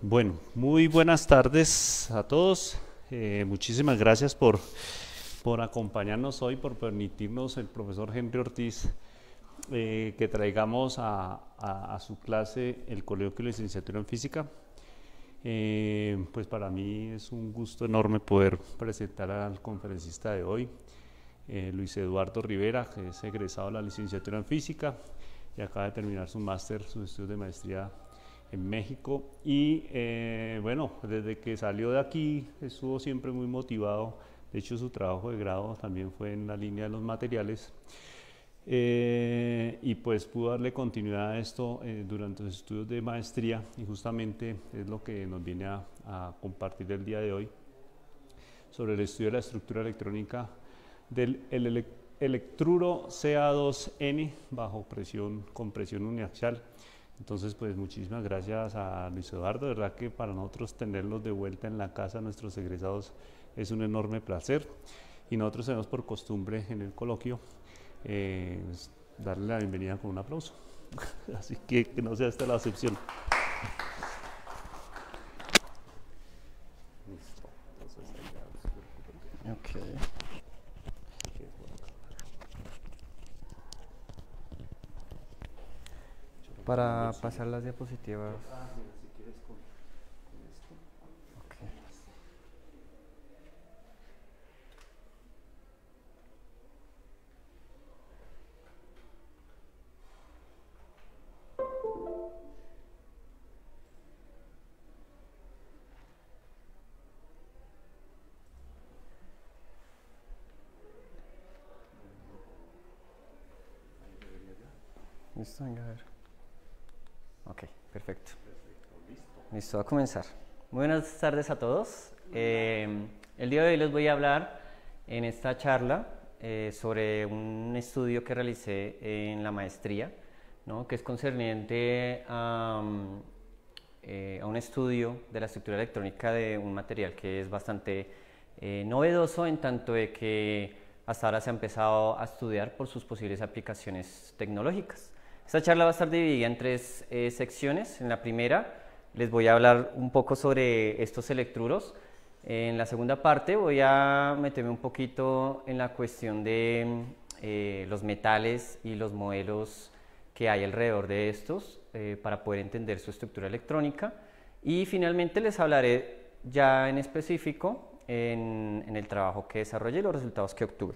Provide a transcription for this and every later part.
Bueno, muy buenas tardes a todos. Muchísimas gracias por acompañarnos hoy, por permitirnos el profesor Henry Ortiz que traigamos a su clase el coloquio de licenciatura en física. Pues para mí es un gusto enorme poder presentar al conferencista de hoy, Luis Eduardo Rivera, que es egresado de la licenciatura en física y acaba de terminar su máster, sus estudios de maestría en México. Y bueno, desde que salió de aquí estuvo siempre muy motivado. De hecho, su trabajo de grado también fue en la línea de los materiales. Y pues pudo darle continuidad a esto durante los estudios de maestría, y justamente es lo que nos viene a compartir el día de hoy sobre el estudio de la estructura electrónica del electruro Ca2N bajo compresión uniaxial. Entonces, pues muchísimas gracias a Luis Eduardo. De verdad que para nosotros tenerlos de vuelta en la casa, nuestros egresados, es un enorme placer, y nosotros tenemos por costumbre en el coloquio darle la bienvenida con un aplauso. Así que no sea esta la excepción. Listo. Entonces, okay. Para pasar las diapositivas. Si quieres con esto. Okay. Listo, venga a ver. Ok, perfecto. Listo, a comenzar. Muy buenas tardes a todos. El día de hoy les voy a hablar en esta charla sobre un estudio que realicé en la maestría, ¿no? Que es concerniente a un estudio de la estructura electrónica de un material que es bastante novedoso, en tanto de que hasta ahora se ha empezado a estudiar por sus posibles aplicaciones tecnológicas. Esta charla va a estar dividida en tres secciones. En la primera les voy a hablar un poco sobre estos electrodos. En la segunda parte voy a meterme un poquito en la cuestión de los metales y los modelos que hay alrededor de estos para poder entender su estructura electrónica. Y finalmente les hablaré ya en específico en el trabajo que desarrollé y los resultados que obtuve.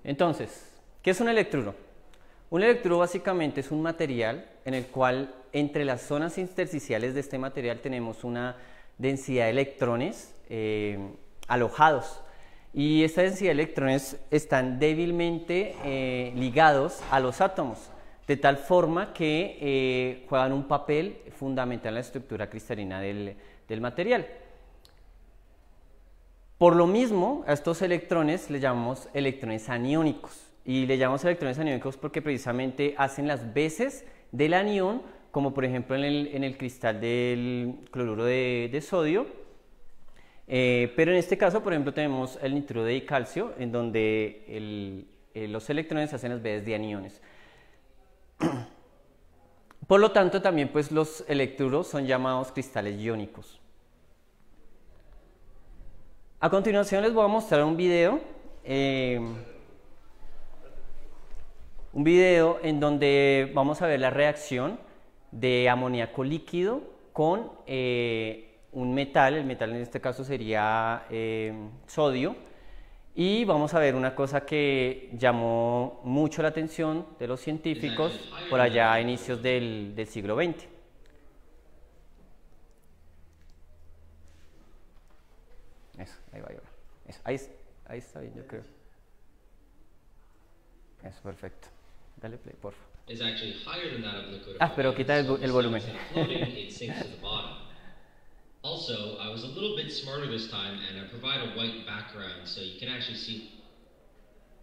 Entonces, ¿qué es un electrodo? Un electrodo básicamente es un material en el cual entre las zonas intersticiales de este material tenemos una densidad de electrones alojados, y esta densidad de electrones están débilmente ligados a los átomos, de tal forma que juegan un papel fundamental en la estructura cristalina del material. Por lo mismo, a estos electrones les llamamos electrones aniónicos, y le llamamos electrones aniónicos porque precisamente hacen las veces del anión, como por ejemplo en el cristal del cloruro de sodio, pero en este caso, por ejemplo, tenemos el nitruro de calcio, en donde los electrones hacen las veces de aniones. Por lo tanto, también pues, los electrodos son llamados cristales iónicos. A continuación les voy a mostrar un video en donde vamos a ver la reacción de amoníaco líquido con un metal. El metal en este caso sería sodio, y vamos a ver una cosa que llamó mucho la atención de los científicos por allá a inicios del siglo XX. Eso, ahí va, ahí va. Eso, ahí está bien, yo creo. Eso, perfecto. Dale play, por favor. Pero quita el volumen. Also, I was a little bit smarter this time, and I provide a white background so you can actually see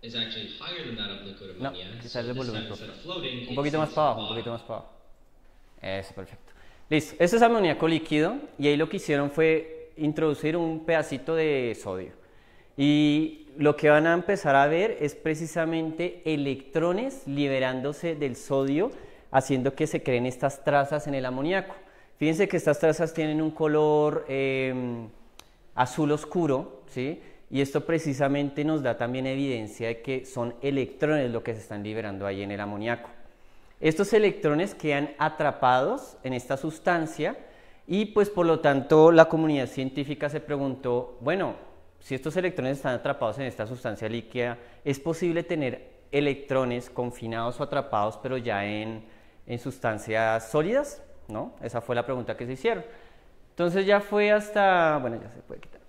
it's actually higher than that of liquid ammonia. No, quita el volumen, por Instead favor. of floating, Un poquito más para abajo, un poquito más para abajo. Eso, perfecto. Listo, esto es amoníaco líquido, y ahí lo que hicieron fue introducir un pedacito de sodio. Y lo que van a empezar a ver es precisamente electrones liberándose del sodio haciendo que se creen estas trazas en el amoníaco. Fíjense que estas trazas tienen un color azul oscuro, ¿sí? Y esto precisamente nos da también evidencia de que son electrones lo que se están liberando ahí en el amoníaco. Estos electrones quedan atrapados en esta sustancia y pues por lo tanto la comunidad científica se preguntó, bueno, si estos electrones están atrapados en esta sustancia líquida, ¿es posible tener electrones confinados o atrapados pero ya en sustancias sólidas? ¿No? Esa fue la pregunta que se hicieron. Entonces ya fue hasta, bueno, ya se puede quitar.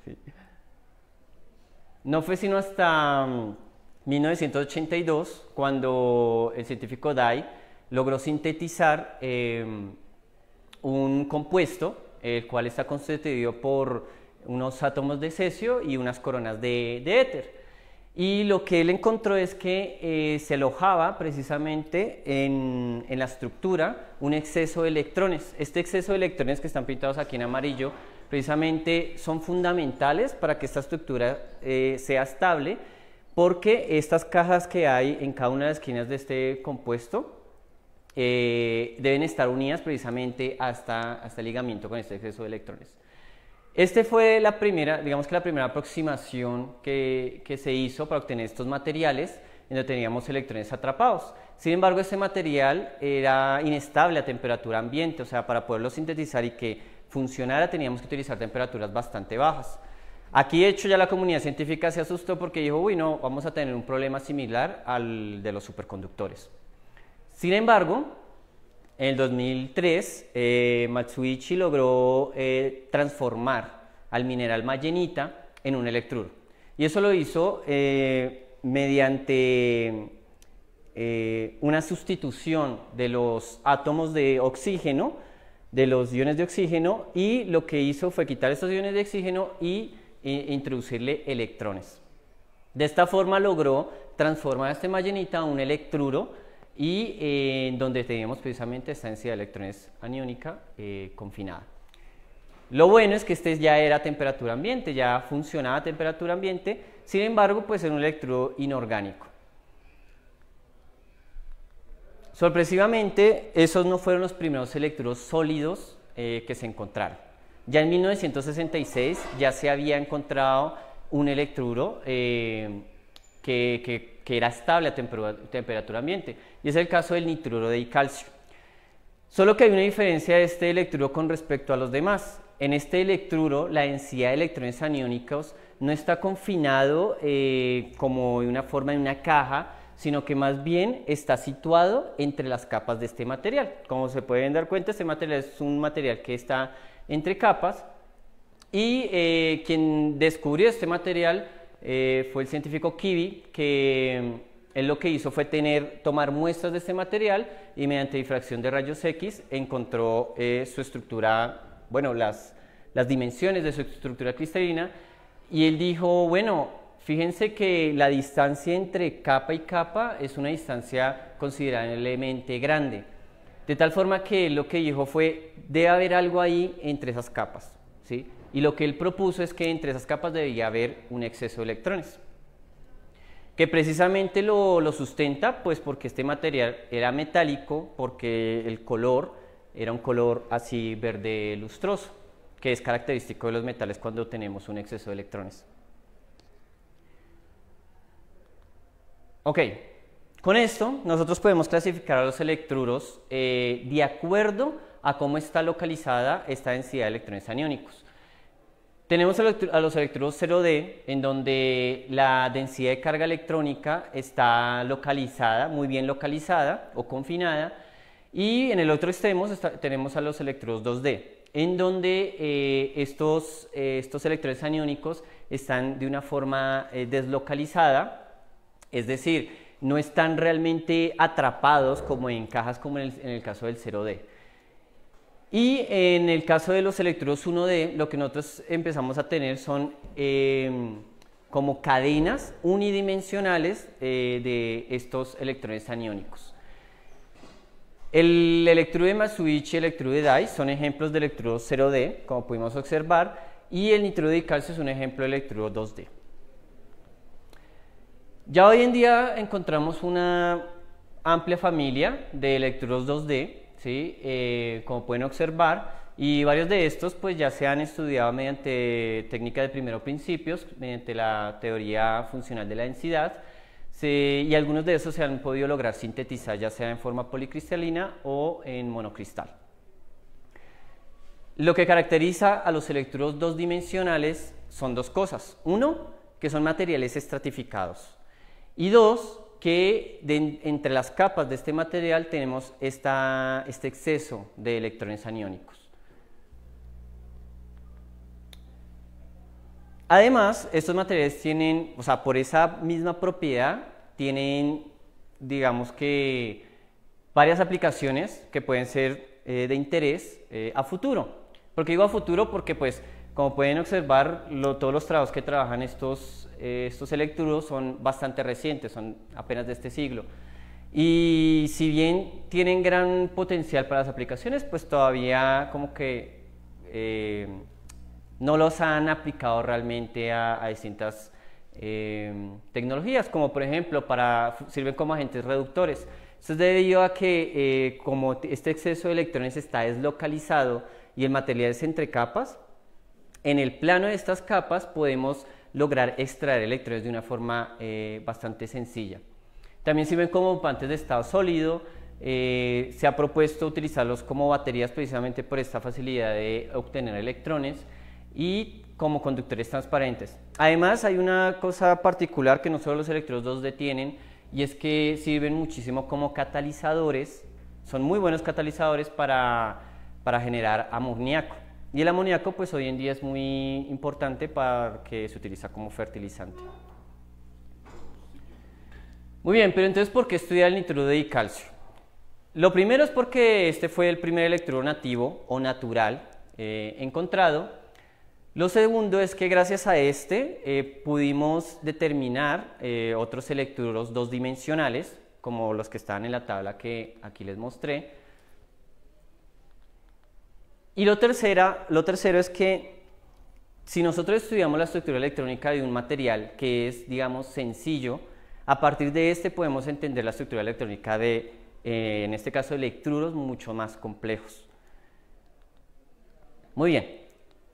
Sí. No fue sino hasta 1982 cuando el científico Dye logró sintetizar un compuesto, el cual está constituido por unos átomos de cesio y unas coronas de éter. Y lo que él encontró es que se alojaba precisamente en la estructura un exceso de electrones. Este exceso de electrones que están pintados aquí en amarillo precisamente son fundamentales para que esta estructura sea estable, porque estas cajas que hay en cada una de las esquinas de este compuesto deben estar unidas precisamente hasta el ligamiento con este exceso de electrones. Este fue la primera, digamos que la primera aproximación que se hizo para obtener estos materiales, en donde teníamos electrones atrapados. Sin embargo, este material era inestable a temperatura ambiente, o sea, para poderlo sintetizar y que funcionara teníamos que utilizar temperaturas bastante bajas. Aquí, de hecho, ya la comunidad científica se asustó porque dijo, uy, no, vamos a tener un problema similar al de los superconductores. Sin embargo, en el 2003, Matsuichi logró transformar al mineral mayenita en un electrodo. Y eso lo hizo mediante una sustitución de los átomos de oxígeno, de los iones de oxígeno, y lo que hizo fue quitar estos iones de oxígeno y introducirle electrones. De esta forma logró transformar este mayenita a un electrodo, y donde teníamos precisamente esta densidad de electrones aniónica confinada. Lo bueno es que este ya era a temperatura ambiente, ya funcionaba a temperatura ambiente, sin embargo, pues era un electrodo inorgánico. Sorpresivamente, esos no fueron los primeros electrodos sólidos que se encontraron. Ya en 1966 ya se había encontrado un electrodo que era estable a temperatura ambiente, y es el caso del nitruro de calcio. Solo que hay una diferencia de este electrodo con respecto a los demás. En este electrodo la densidad de electrones aniónicos no está confinado como de una forma en una caja, sino que más bien está situado entre las capas de este material. Como se pueden dar cuenta, este material es un material que está entre capas, y quien descubrió este material fue el científico Kivi, que él lo que hizo fue tomar muestras de este material y mediante difracción de rayos X encontró su estructura, bueno, las dimensiones de su estructura cristalina, y él dijo, bueno, fíjense que la distancia entre capa y capa es una distancia considerablemente grande, de tal forma que lo que dijo fue, debe haber algo ahí entre esas capas, ¿sí? Y lo que él propuso es que entre esas capas debía haber un exceso de electrones, que precisamente lo sustenta, pues porque este material era metálico, porque el color era un color así verde lustroso, que es característico de los metales cuando tenemos un exceso de electrones. Ok, con esto nosotros podemos clasificar a los electrodos de acuerdo a cómo está localizada esta densidad de electrones aniónicos. Tenemos a los electrodos 0D, en donde la densidad de carga electrónica está localizada, muy bien localizada o confinada, y en el otro extremo tenemos a los electrodos 2D, en donde estos electrones aniónicos están de una forma deslocalizada, es decir, no están realmente atrapados como en cajas como en el caso del 0D. Y en el caso de los electrodos 1D, lo que nosotros empezamos a tener son como cadenas unidimensionales de estos electrones aniónicos. El electrodo de Matsuichi y el electrodo de Dye son ejemplos de electrodos 0D, como pudimos observar, y el nitruro de calcio es un ejemplo de electrodo 2D. Ya hoy en día encontramos una amplia familia de electrodos 2D, ¿sí? Como pueden observar, y varios de estos pues ya se han estudiado mediante técnicas de primeros principios, mediante la teoría funcional de la densidad, y algunos de esos se han podido lograr sintetizar ya sea en forma policristalina o en monocristal. Lo que caracteriza a los electrodos dos dimensionales son dos cosas. Uno, que son materiales estratificados. Y dos, que entre las capas de este material tenemos este exceso de electrones aniónicos. Además, estos materiales tienen, o sea, por esa misma propiedad, tienen, digamos que, varias aplicaciones que pueden ser de interés a futuro. ¿Por qué digo a futuro? Porque, pues, como pueden observar, todos los trabajos que trabajan estos electrodos son bastante recientes, son apenas de este siglo. Y si bien tienen gran potencial para las aplicaciones, pues todavía como que no los han aplicado realmente a distintas tecnologías, como por ejemplo sirven como agentes reductores. Esto es debido a que como este exceso de electrones está deslocalizado y el material es entre capas, en el plano de estas capas podemos lograr extraer electrones de una forma bastante sencilla. También sirven como dopantes de estado sólido. Se ha propuesto utilizarlos como baterías precisamente por esta facilidad de obtener electrones y como conductores transparentes. Además, hay una cosa particular que no solo los electrodos 2D tienen, y es que sirven muchísimo como catalizadores, son muy buenos catalizadores para generar amoníaco. Y el amoníaco pues hoy en día es muy importante porque se utiliza como fertilizante. Muy bien, pero entonces ¿por qué estudiar el nituro de dicalcio? Lo primero es porque este fue el primer electrodo nativo o natural encontrado. Lo segundo es que gracias a pudimos determinar otros electrodos dos dimensionales, como los que están en la tabla que aquí les mostré. Y lo tercero es que si nosotros estudiamos la estructura electrónica de un material que es, digamos, sencillo, a partir de podemos entender la estructura electrónica de, en este caso, electrodos mucho más complejos. Muy bien,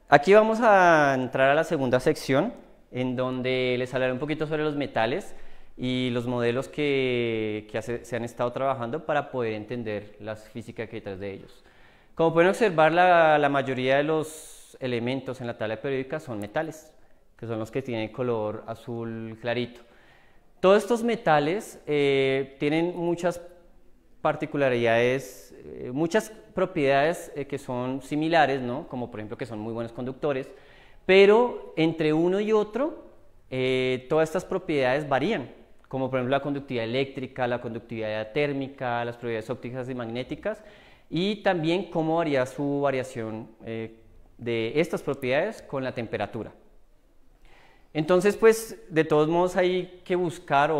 aquí vamos a entrar a la segunda sección, en donde les hablaré un poquito sobre los metales y los modelos que se han estado trabajando para poder entender la física que hay detrás de ellos. Como pueden observar, la mayoría de los elementos en la tabla periódica son metales, que son los que tienen color azul clarito. Todos estos metales tienen muchas particularidades, muchas propiedades que son similares, ¿no? Como por ejemplo que son muy buenos conductores, pero entre uno y otro todas estas propiedades varían, como por ejemplo la conductividad eléctrica, la conductividad térmica, las propiedades ópticas y magnéticas, y también cómo varía su variación de estas propiedades con la temperatura. Entonces, pues, de todos modos hay que buscar,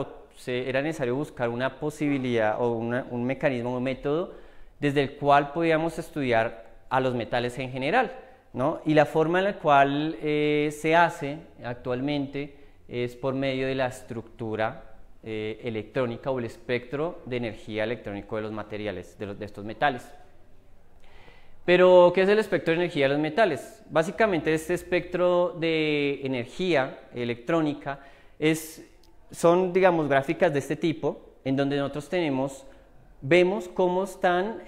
era necesario buscar una posibilidad o un mecanismo, un método desde el cual podíamos estudiar a los metales en general, ¿no? Y la forma en la cual se hace actualmente es por medio de la estructura electrónica o el espectro de energía electrónico de los materiales, de estos metales. Pero, ¿qué es el espectro de energía de los metales? Básicamente, este espectro de energía electrónica son, digamos, gráficas de este tipo, en donde nosotros vemos cómo están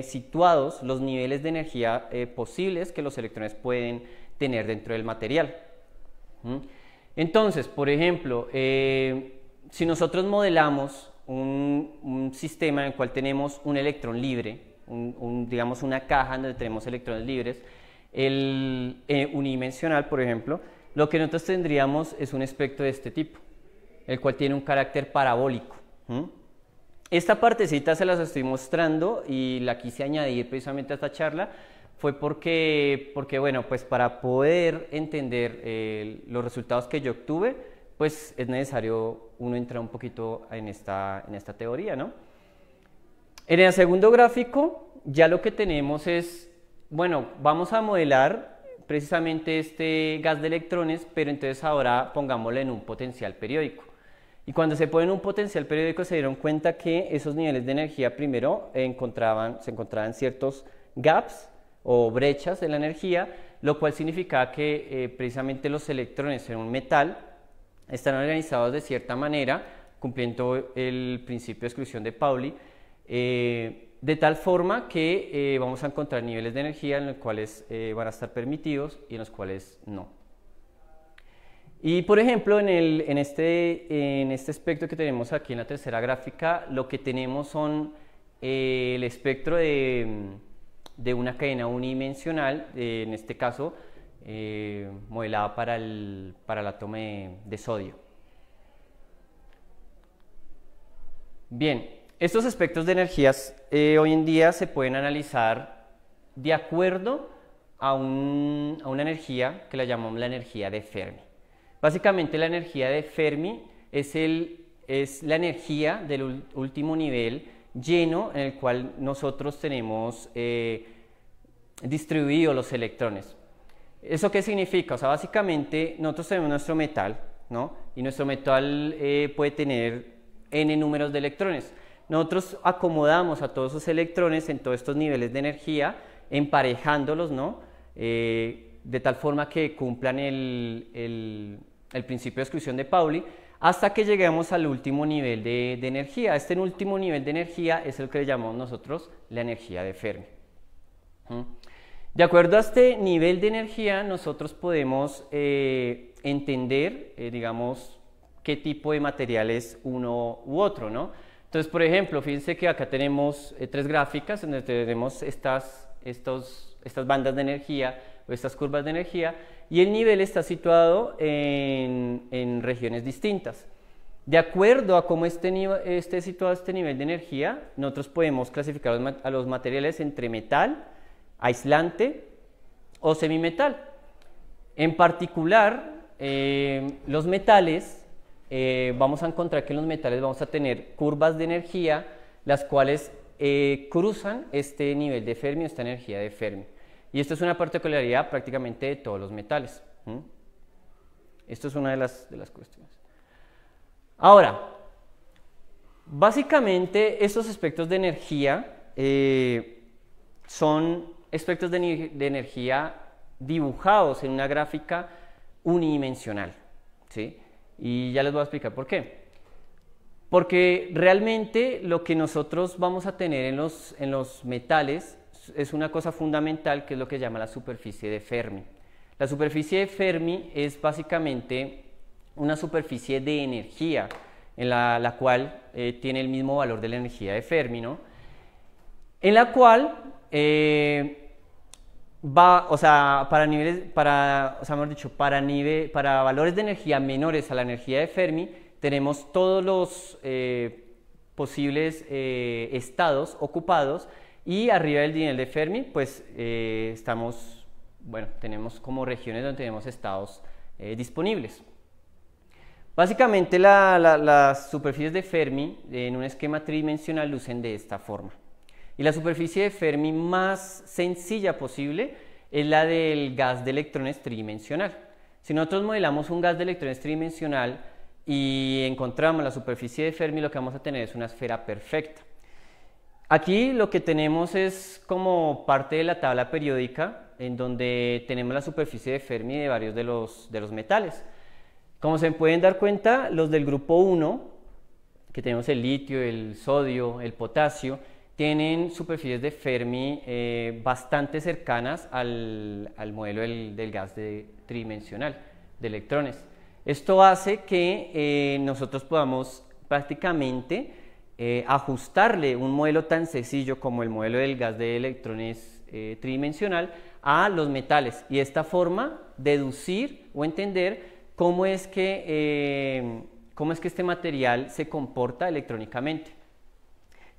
situados los niveles de energía posibles que los electrones pueden tener dentro del material. Entonces, por ejemplo, si nosotros modelamos un sistema en el cual tenemos un electrón libre, digamos una caja donde tenemos electrones libres, unidimensional, por ejemplo, lo que nosotros tendríamos es un espectro de este tipo, el cual tiene un carácter parabólico. Esta partecita se las estoy mostrando y la quise añadir precisamente a esta charla, fue porque bueno, pues para poder entender los resultados que yo obtuve, pues es necesario uno entrar un poquito en esta teoría, ¿no? En el segundo gráfico ya lo que tenemos es, bueno, vamos a modelar precisamente este gas de electrones, pero entonces ahora pongámoslo en un potencial periódico. Y cuando se ponen un potencial periódico se dieron cuenta que esos niveles de energía primero se encontraban ciertos gaps o brechas de la energía, lo cual significaba que precisamente los electrones en un metal están organizados de cierta manera, cumpliendo el principio de exclusión de Pauli, de tal forma que vamos a encontrar niveles de energía en los cuales van a estar permitidos y en los cuales no. Y por ejemplo, en este espectro que tenemos aquí en la tercera gráfica, lo que tenemos son el espectro de una cadena unidimensional, en este caso modelada para el átomo de sodio. Bien, estos espectros de energías hoy en día se pueden analizar de acuerdo a una energía que la llamamos la energía de Fermi. Básicamente la energía de Fermi es la energía del último nivel lleno en el cual nosotros tenemos distribuidos los electrones. ¿Eso qué significa? O sea, básicamente nosotros tenemos nuestro metal, ¿no? Y nuestro metal puede tener n números de electrones. Nosotros acomodamos a todos esos electrones en todos estos niveles de energía, emparejándolos, ¿no? De tal forma que cumplan el principio de exclusión de Pauli, hasta que lleguemos al último nivel de energía. Este último nivel de energía es el que le llamamos nosotros la energía de Fermi. De acuerdo a este nivel de energía, nosotros podemos entender, digamos, qué tipo de material es uno u otro, ¿no? Entonces, por ejemplo, fíjense que acá tenemos tres gráficas donde tenemos estas bandas de energía o estas curvas de energía, y el nivel está situado en regiones distintas. De acuerdo a cómo esté situado este nivel de energía, nosotros podemos clasificar a los materiales entre metal, aislante o semimetal. En particular, los metales, vamos a encontrar que en los metales vamos a tener curvas de energía, las cuales cruzan este nivel de Fermi, esta energía de Fermi. Y esto es una particularidad prácticamente de todos los metales. Esto es una de las cuestiones. Ahora, básicamente estos espectros de energía son espectros de energía dibujados en una gráfica unidimensional, ¿sí? Y ya les voy a explicar por qué. Porque realmente lo que nosotros vamos a tener en los metales es una cosa fundamental, que es lo que se llama la superficie de Fermi. La superficie de Fermi es básicamente una superficie de energía en la cual tiene el mismo valor de la energía de Fermi, ¿no? En la cual para valores de energía menores a la energía de Fermi, tenemos todos los posibles estados ocupados, y arriba del nivel de Fermi, pues tenemos como regiones donde tenemos estados disponibles. Básicamente las superficies de Fermi en un esquema tridimensional lucen de esta forma. Y la superficie de Fermi más sencilla posible es la del gas de electrones tridimensional. Si nosotros modelamos un gas de electrones tridimensional y encontramos la superficie de Fermi, lo que vamos a tener es una esfera perfecta. Aquí lo que tenemos es como parte de la tabla periódica, en donde tenemos la superficie de Fermi de varios de los metales. Como se pueden dar cuenta, los del grupo 1, que tenemos el litio, el sodio, el potasio, tienen superficies de Fermi bastante cercanas al modelo del gas tridimensional de electrones. Esto hace que nosotros podamos prácticamente ajustarle un modelo tan sencillo como el modelo del gas de electrones tridimensional a los metales, y de esta forma deducir o entender cómo es que este material se comporta electrónicamente.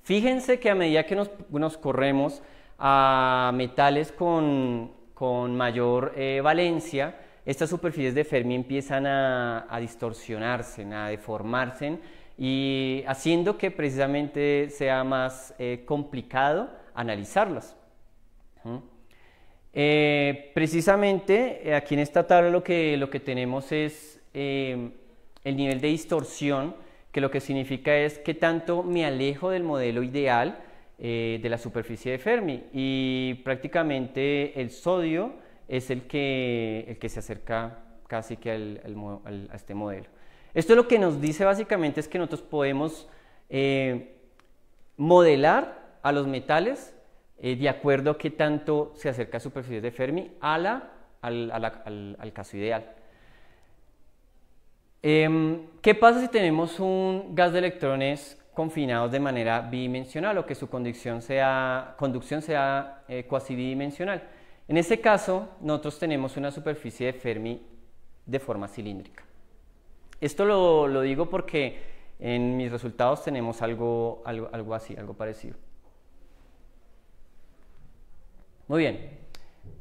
Fíjense que a medida que nos corremos a metales con mayor valencia, estas superficies de Fermi empiezan a distorsionarse, a deformarse, y haciendo que precisamente sea más complicado analizarlas. Precisamente aquí en esta tabla lo que tenemos es el nivel de distorsión que lo que significa es qué tanto me alejo del modelo ideal de la superficie de Fermi, y prácticamente el sodio es el que se acerca casi que a este modelo. Esto lo que nos dice básicamente es que nosotros podemos modelar a los metales de acuerdo a qué tanto se acerca a superficie de Fermi al caso ideal. ¿Qué pasa si tenemos un gas de electrones confinados de manera bidimensional o que su conducción sea cuasi bidimensional? En este caso, nosotros tenemos una superficie de Fermi de forma cilíndrica. Esto lo digo porque en mis resultados tenemos algo así, algo parecido. Muy bien.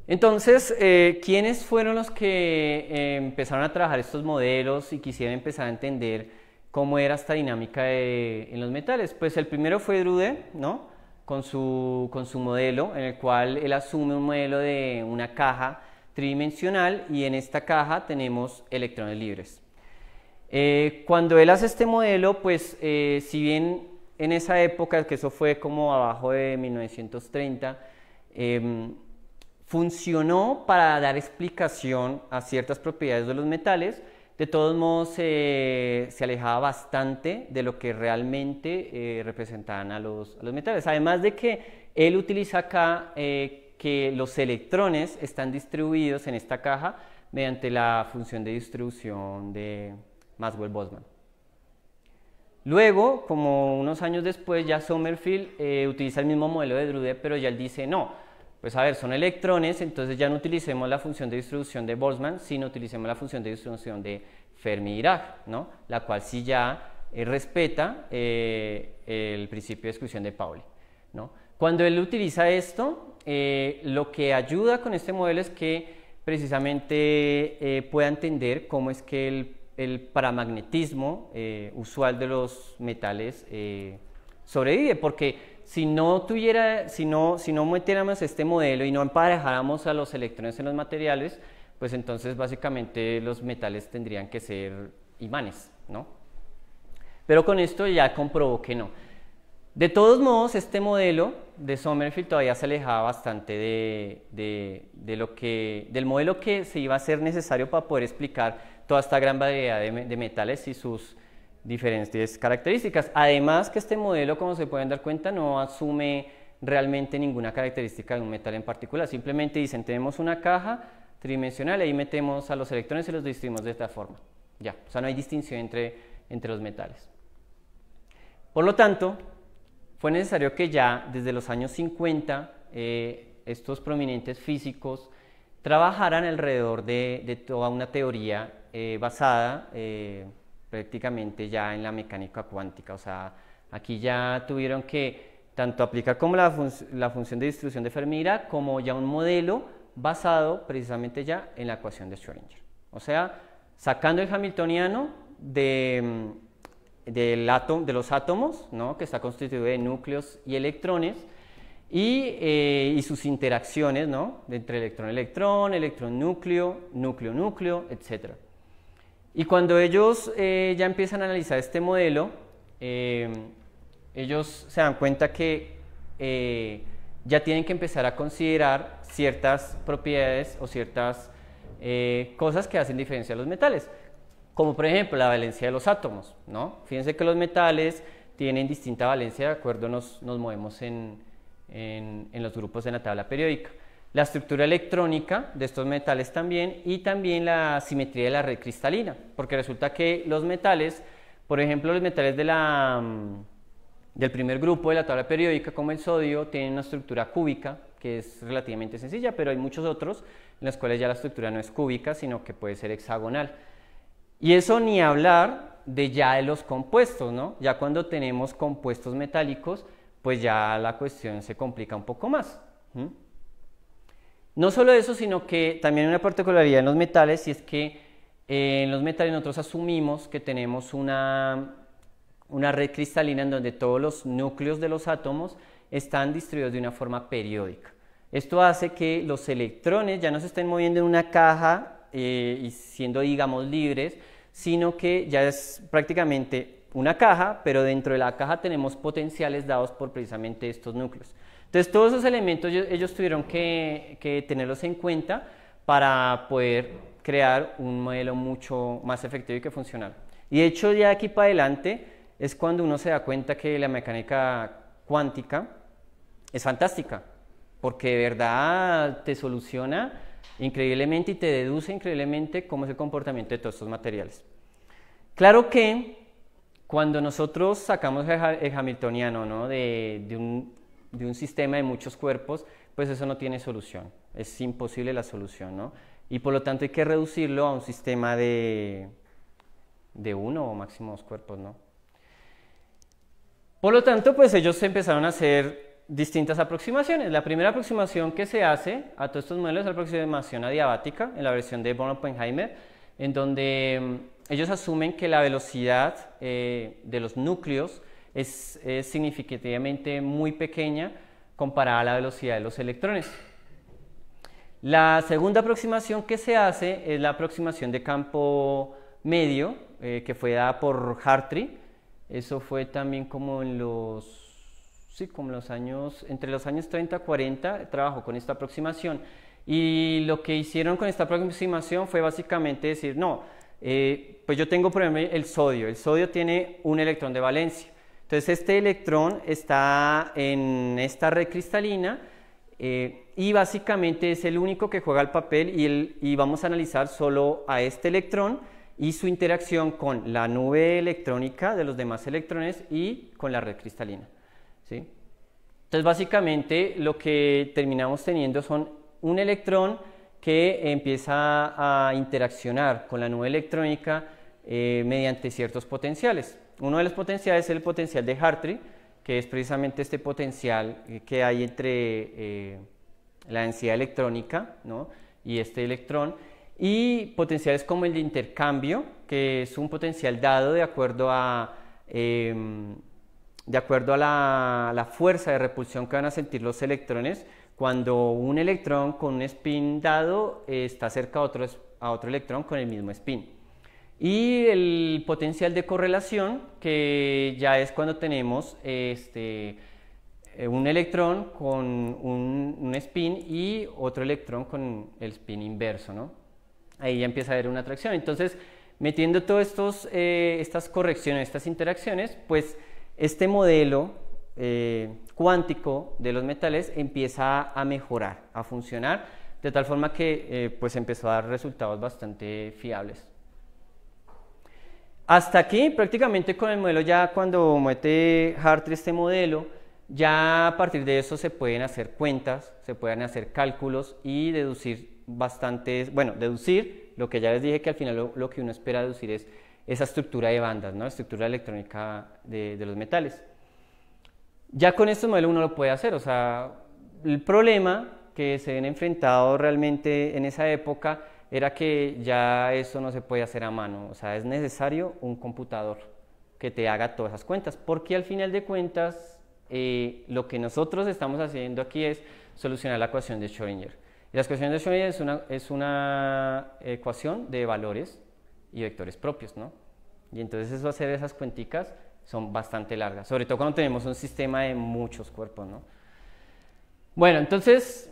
Entonces, ¿quiénes fueron los que empezaron a trabajar estos modelos y quisieron empezar a entender cómo era esta dinámica en los metales? Pues el primero fue Drude, ¿no? Con su modelo, en el cual él asume un modelo de una caja tridimensional, y en esta caja tenemos electrones libres. Cuando él hace este modelo, pues si bien en esa época, que eso fue como abajo de 1930, funcionó para dar explicación a ciertas propiedades de los metales, de todos modos se alejaba bastante de lo que realmente representaban a los metales. Además de que él utiliza acá que los electrones están distribuidos en esta caja mediante la función de distribución de Maxwell-Boltzmann. Luego, como unos años después, ya Sommerfeld utiliza el mismo modelo de Drude, pero ya él dice, no, pues a ver, son electrones, entonces ya no utilicemos la función de distribución de Boltzmann, sino utilicemos la función de distribución de Fermi-Dirac, ¿no? La cual sí ya respeta el principio de exclusión de Pauli, ¿no? Cuando él utiliza esto, lo que ayuda con este modelo es que precisamente pueda entender cómo es que el paramagnetismo usual de los metales sobrevive, porque si no metiéramos este modelo y no emparejáramos a los electrones en los materiales, pues entonces básicamente los metales tendrían que ser imanes, ¿no? Pero con esto ya comprobó que no. De todos modos, este modelo de Sommerfeld todavía se alejaba bastante del modelo que se iba a ser necesario para poder explicar toda esta gran variedad de metales y sus diferentes características. Además que este modelo, como se pueden dar cuenta, no asume realmente ninguna característica de un metal en particular. Simplemente dicen, tenemos una caja tridimensional y ahí metemos a los electrones y los distribuimos de esta forma. Ya, o sea, no hay distinción entre los metales. Por lo tanto, fue necesario que ya desde los años 50 estos prominentes físicos trabajaran alrededor de toda una teoría basada prácticamente ya en la mecánica cuántica. O sea, aquí ya tuvieron que tanto aplicar como la función de distribución de Fermi-Dirac, como ya un modelo basado precisamente ya en la ecuación de Schrödinger. O sea, sacando el hamiltoniano de los átomos, ¿no? Que está constituido de núcleos y electrones, y sus interacciones, ¿no? Entre electrón-electrón, electrón-núcleo, núcleo-núcleo, etc. Y cuando ellos ya empiezan a analizar este modelo, ellos se dan cuenta que ya tienen que empezar a considerar ciertas propiedades o ciertas cosas que hacen diferencia a los metales, como por ejemplo la valencia de los átomos, ¿no? Fíjense que los metales tienen distinta valencia, de acuerdo nos movemos en los grupos de la tabla periódica. La estructura electrónica de estos metales también, y también la simetría de la red cristalina, porque resulta que los metales, por ejemplo los metales del primer grupo de la tabla periódica, como el sodio, tienen una estructura cúbica, que es relativamente sencilla, pero hay muchos otros en los cuales ya la estructura no es cúbica, sino que puede ser hexagonal. Y eso ni hablar de los compuestos, ¿no? Ya cuando tenemos compuestos metálicos, pues ya la cuestión se complica un poco más. No solo eso, sino que también hay una particularidad en los metales, y es que en los metales nosotros asumimos que tenemos una red cristalina en donde todos los núcleos de los átomos están distribuidos de una forma periódica. Esto hace que los electrones ya no se estén moviendo en una caja y siendo, digamos, libres, sino que ya es prácticamente una caja, pero dentro de la caja tenemos potenciales dados por precisamente estos núcleos. Entonces todos esos elementos ellos tuvieron que tenerlos en cuenta para poder crear un modelo mucho más efectivo y que funcionara. Y de hecho ya de aquí para adelante es cuando uno se da cuenta que la mecánica cuántica es fantástica, porque de verdad te soluciona increíblemente y te deduce increíblemente cómo es el comportamiento de todos estos materiales. Claro que cuando nosotros sacamos el hamiltoniano, ¿no? de un sistema de muchos cuerpos, pues eso no tiene solución, es imposible la solución, ¿no? Y por lo tanto hay que reducirlo a un sistema de uno o máximo dos cuerpos, ¿no? Por lo tanto, pues ellos empezaron a hacer distintas aproximaciones. La primera aproximación que se hace a todos estos modelos es la aproximación adiabática, en la versión de Born-Oppenheimer, en donde ellos asumen que la velocidad de los núcleos es significativamente muy pequeña comparada a la velocidad de los electrones. La segunda aproximación que se hace es la aproximación de campo medio, que fue dada por Hartree. Eso fue también como en los años, entre los años 30 y 40, trabajó con esta aproximación. Y lo que hicieron con esta aproximación fue básicamente decir, no, pues yo tengo por ejemplo el sodio tiene un electrón de valencia. Entonces este electrón está en esta red cristalina y básicamente es el único que juega el papel y vamos a analizar solo a este electrón y su interacción con la nube electrónica de los demás electrones y con la red cristalina, ¿sí? Entonces básicamente lo que terminamos teniendo son un electrón que empieza a interaccionar con la nube electrónica mediante ciertos potenciales. Uno de los potenciales es el potencial de Hartree, que es precisamente este potencial que hay entre la densidad electrónica, ¿no? y este electrón, y potenciales como el de intercambio, que es un potencial dado de acuerdo a la fuerza de repulsión que van a sentir los electrones cuando un electrón con un spin dado está cerca a otro electrón con el mismo spin. Y el potencial de correlación, que ya es cuando tenemos un electrón con un spin y otro electrón con el spin inverso, ¿no? Ahí ya empieza a haber una atracción. Entonces, metiendo todas estas correcciones, estas interacciones, pues este modelo cuántico de los metales empieza a mejorar, a funcionar, de tal forma que pues empezó a dar resultados bastante fiables. Hasta aquí, prácticamente con el modelo, ya cuando mete Hartree este modelo, ya a partir de eso se pueden hacer cuentas, se pueden hacer cálculos y deducir deducir lo que ya les dije, que al final lo que uno espera deducir es esa estructura de bandas, ¿no? Estructura electrónica de los metales. Ya con estos modelos uno lo puede hacer, o sea, el problema que se ven enfrentados realmente en esa época era que ya eso no se puede hacer a mano, o sea, es necesario un computador que te haga todas esas cuentas, porque al final de cuentas lo que nosotros estamos haciendo aquí es solucionar la ecuación de Schrödinger. Y la ecuación de Schrödinger es una ecuación de valores y vectores propios, ¿no? Y entonces eso, hacer esas cuenticas son bastante largas, sobre todo cuando tenemos un sistema de muchos cuerpos, ¿no? Bueno, entonces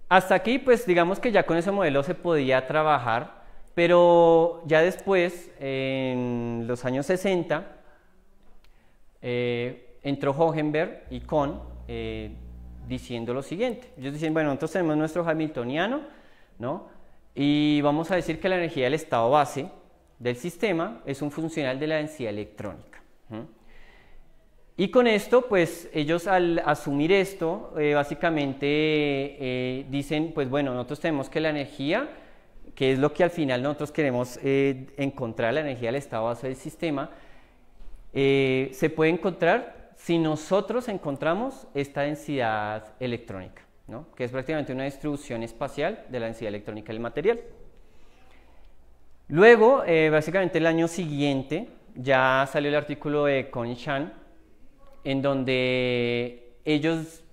hasta aquí pues digamos que ya con ese modelo se podía trabajar, pero ya después, en los años 60, entró Hohenberg y Kohn diciendo lo siguiente. Ellos dicen, bueno, nosotros tenemos nuestro hamiltoniano, ¿no? Y vamos a decir que la energía del estado base del sistema es un funcional de la densidad electrónica. Y con esto, pues ellos al asumir esto, básicamente dicen, pues bueno, nosotros tenemos que la energía, que es lo que al final nosotros queremos encontrar, la energía del estado base del sistema, se puede encontrar si nosotros encontramos esta densidad electrónica, ¿no? Que es prácticamente una distribución espacial de la densidad electrónica del material. Luego, básicamente el año siguiente, ya salió el artículo de Kohn y Chan, en donde ellos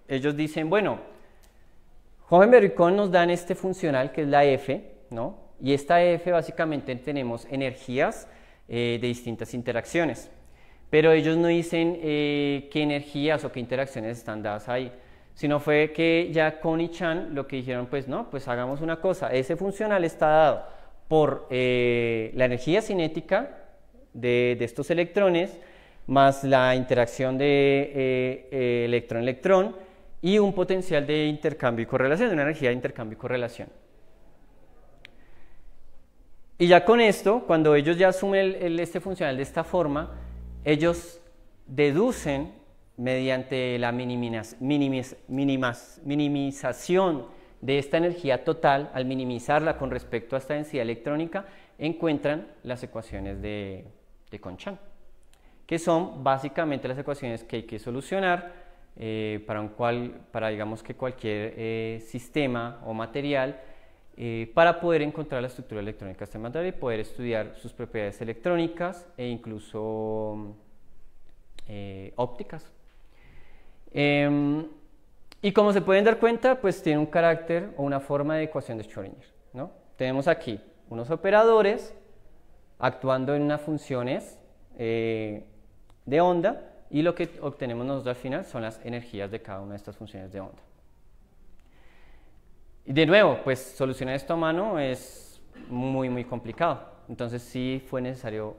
dicen, bueno, Hohenberg y Kohn nos dan este funcional que es la F, ¿no? Y esta F básicamente tenemos energías de distintas interacciones. Pero ellos no dicen qué energías o qué interacciones están dadas ahí, sino fue que ya Kohn y Chan lo que dijeron, pues no, pues hagamos una cosa, ese funcional está dado por la energía cinética de estos electrones, más la interacción de electrón-electrón y un potencial de intercambio y correlación, de una energía de intercambio y correlación. Y ya con esto, cuando ellos ya asumen este funcional de esta forma, ellos deducen mediante la minimización de esta energía total, al minimizarla con respecto a esta densidad electrónica, encuentran las ecuaciones de Kohn-Chan, que son básicamente las ecuaciones que hay que solucionar para digamos que cualquier sistema o material, para poder encontrar la estructura electrónica de este material y poder estudiar sus propiedades electrónicas e incluso ópticas. Y como se pueden dar cuenta, pues tiene un carácter o una forma de ecuación de Schrödinger, ¿no? Tenemos aquí unos operadores actuando en unas funciones de onda, y lo que obtenemos nosotros al final son las energías de cada una de estas funciones de onda. Y de nuevo, pues solucionar esto a mano es muy complicado, entonces sí fue necesario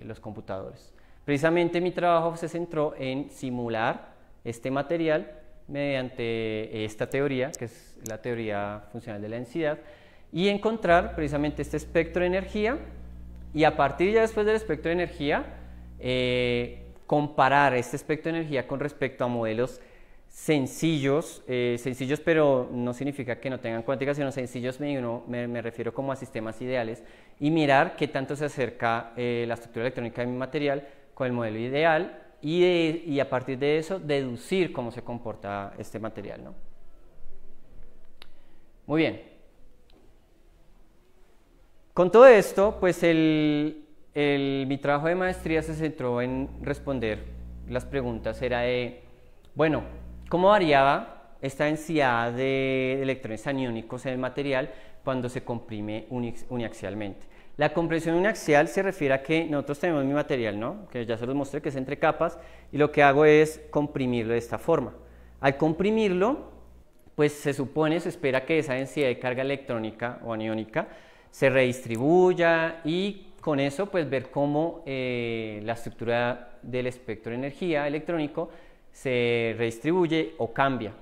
los computadores. Precisamente mi trabajo se centró en simular este material mediante esta teoría, que es la teoría funcional de la densidad, y encontrar precisamente este espectro de energía, y a partir ya después del espectro de energía, comparar este espectro de energía con respecto a modelos sencillos, pero no significa que no tengan cuántica, sino sencillos me refiero como a sistemas ideales, y mirar qué tanto se acerca la estructura electrónica de mi material con el modelo ideal, y a partir de eso deducir cómo se comporta este material, ¿no? Muy bien. Con todo esto, pues mi trabajo de maestría se centró en responder las preguntas, era de, bueno, ¿cómo variaba esta densidad de electrones aniónicos en el material cuando se comprime uniaxialmente? La compresión uniaxial se refiere a que nosotros tenemos mi material, ¿no? Que ya se los mostré, que es entre capas, y lo que hago es comprimirlo de esta forma. Al comprimirlo, pues se espera que esa densidad de carga electrónica o aniónica se redistribuya, y con eso pues ver cómo la estructura del espectro de energía electrónico se redistribuye o cambia.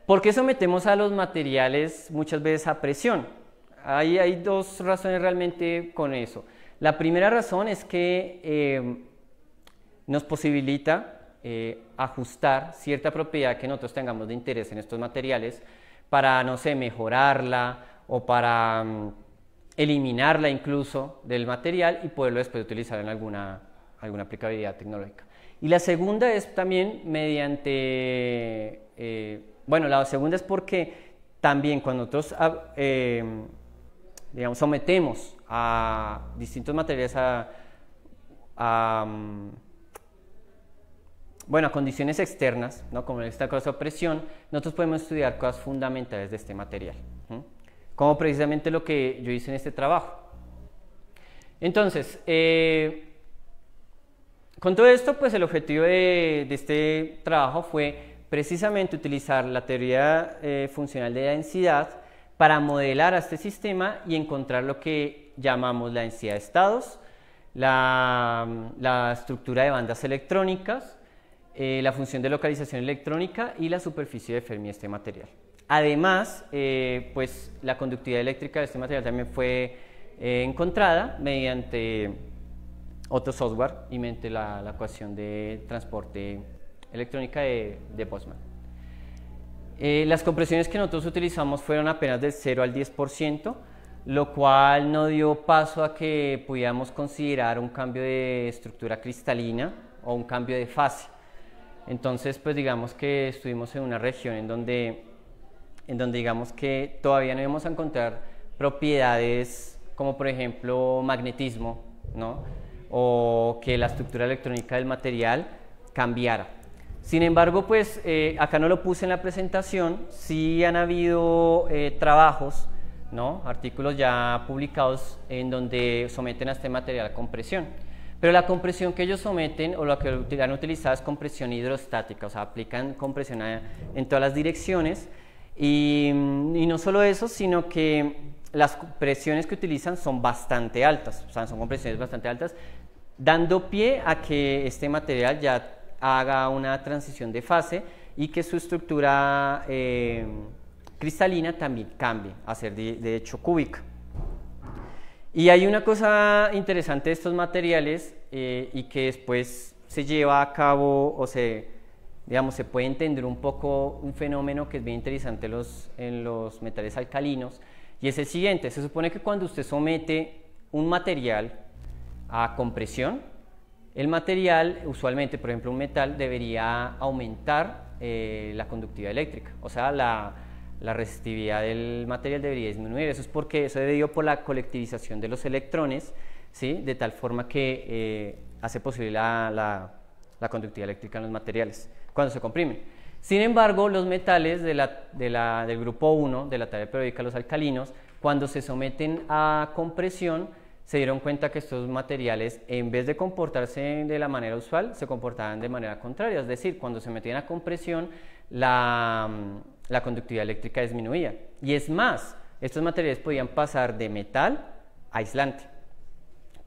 ¿Por qué sometemos a los materiales muchas veces a presión? Hay dos razones realmente con eso. La primera razón es que nos posibilita ajustar cierta propiedad que nosotros tengamos de interés en estos materiales para, no sé, mejorarla o para eliminarla incluso del material y poderlo después utilizar en alguna aplicabilidad tecnológica. Y la segunda es también mediante, la segunda es porque también cuando nosotros digamos, sometemos a distintos materiales a condiciones externas, ¿no? Como en este caso de presión, nosotros podemos estudiar cosas fundamentales de este material, como precisamente lo que yo hice en este trabajo. Entonces, con todo esto, pues el objetivo de este trabajo fue precisamente utilizar la teoría funcional de la densidad para modelar a este sistema y encontrar lo que llamamos la densidad de estados, la estructura de bandas electrónicas, la función de localización electrónica y la superficie de Fermi de este material. Además, pues la conductividad eléctrica de este material también fue encontrada mediante otro software y mediante la ecuación de transporte electrónica de Boltzmann. Las compresiones que nosotros utilizamos fueron apenas del 0 al 10%, lo cual no dio paso a que pudiéramos considerar un cambio de estructura cristalina o un cambio de fase. Entonces, pues digamos que estuvimos en una región en donde digamos que todavía no íbamos a encontrar propiedades como por ejemplo magnetismo, ¿no? O que la estructura electrónica del material cambiara. Sin embargo, pues acá no lo puse en la presentación, sí han habido trabajos ¿no? Artículos ya publicados en donde someten a este material a compresión. Pero la compresión que ellos someten o la que han utilizado es compresión hidrostática, o sea, aplican compresión en todas las direcciones y no solo eso, sino que las presiones que utilizan son bastante altas, o sea, son compresiones bastante altas, dando pie a que este material ya haga una transición de fase y que su estructura cristalina también cambie a ser de hecho cúbica. Y hay una cosa interesante de estos materiales y que después se lleva a cabo o se puede entender un poco un fenómeno que es bien interesante en los metales alcalinos, y es el siguiente: se supone que cuando usted somete un material a compresión, el material, usualmente, por ejemplo un metal, debería aumentar la conductividad eléctrica, o sea, la resistividad del material debería disminuir. Eso es porque eso es debido por la colectivización de los electrones, ¿sí? De tal forma que hace posible la conductividad eléctrica en los materiales cuando se comprimen. Sin embargo, los metales del grupo 1 de la tabla periódica, los alcalinos, cuando se someten a compresión, se dieron cuenta que estos materiales, en vez de comportarse de la manera usual, se comportaban de manera contraria. Es decir, cuando se metían a compresión, la conductividad eléctrica disminuía. Y es más, estos materiales podían pasar de metal a aislante.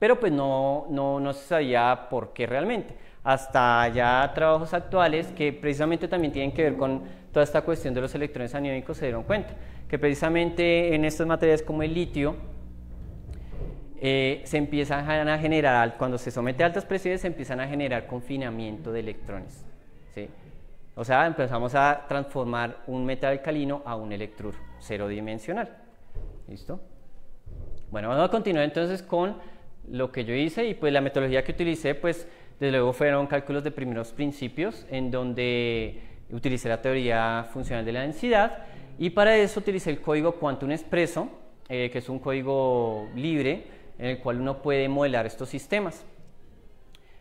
Pero pues no se sabía por qué realmente. Hasta ya trabajos actuales que precisamente también tienen que ver con toda esta cuestión de los electrones aniónicos se dieron cuenta que precisamente en estos materiales como el litio se empiezan a generar, cuando se somete a altas presiones, se empiezan a generar confinamiento de electrones, ¿sí? O sea, empezamos a transformar un metal alcalino a un electruro cero dimensional. ¿Listo? Bueno, vamos a continuar entonces con lo que yo hice, y pues la metodología que utilicé, pues desde luego fueron cálculos de primeros principios, en donde utilicé la teoría funcional de la densidad, y para eso utilicé el código Quantum Expresso, que es un código libre en el cual uno puede modelar estos sistemas.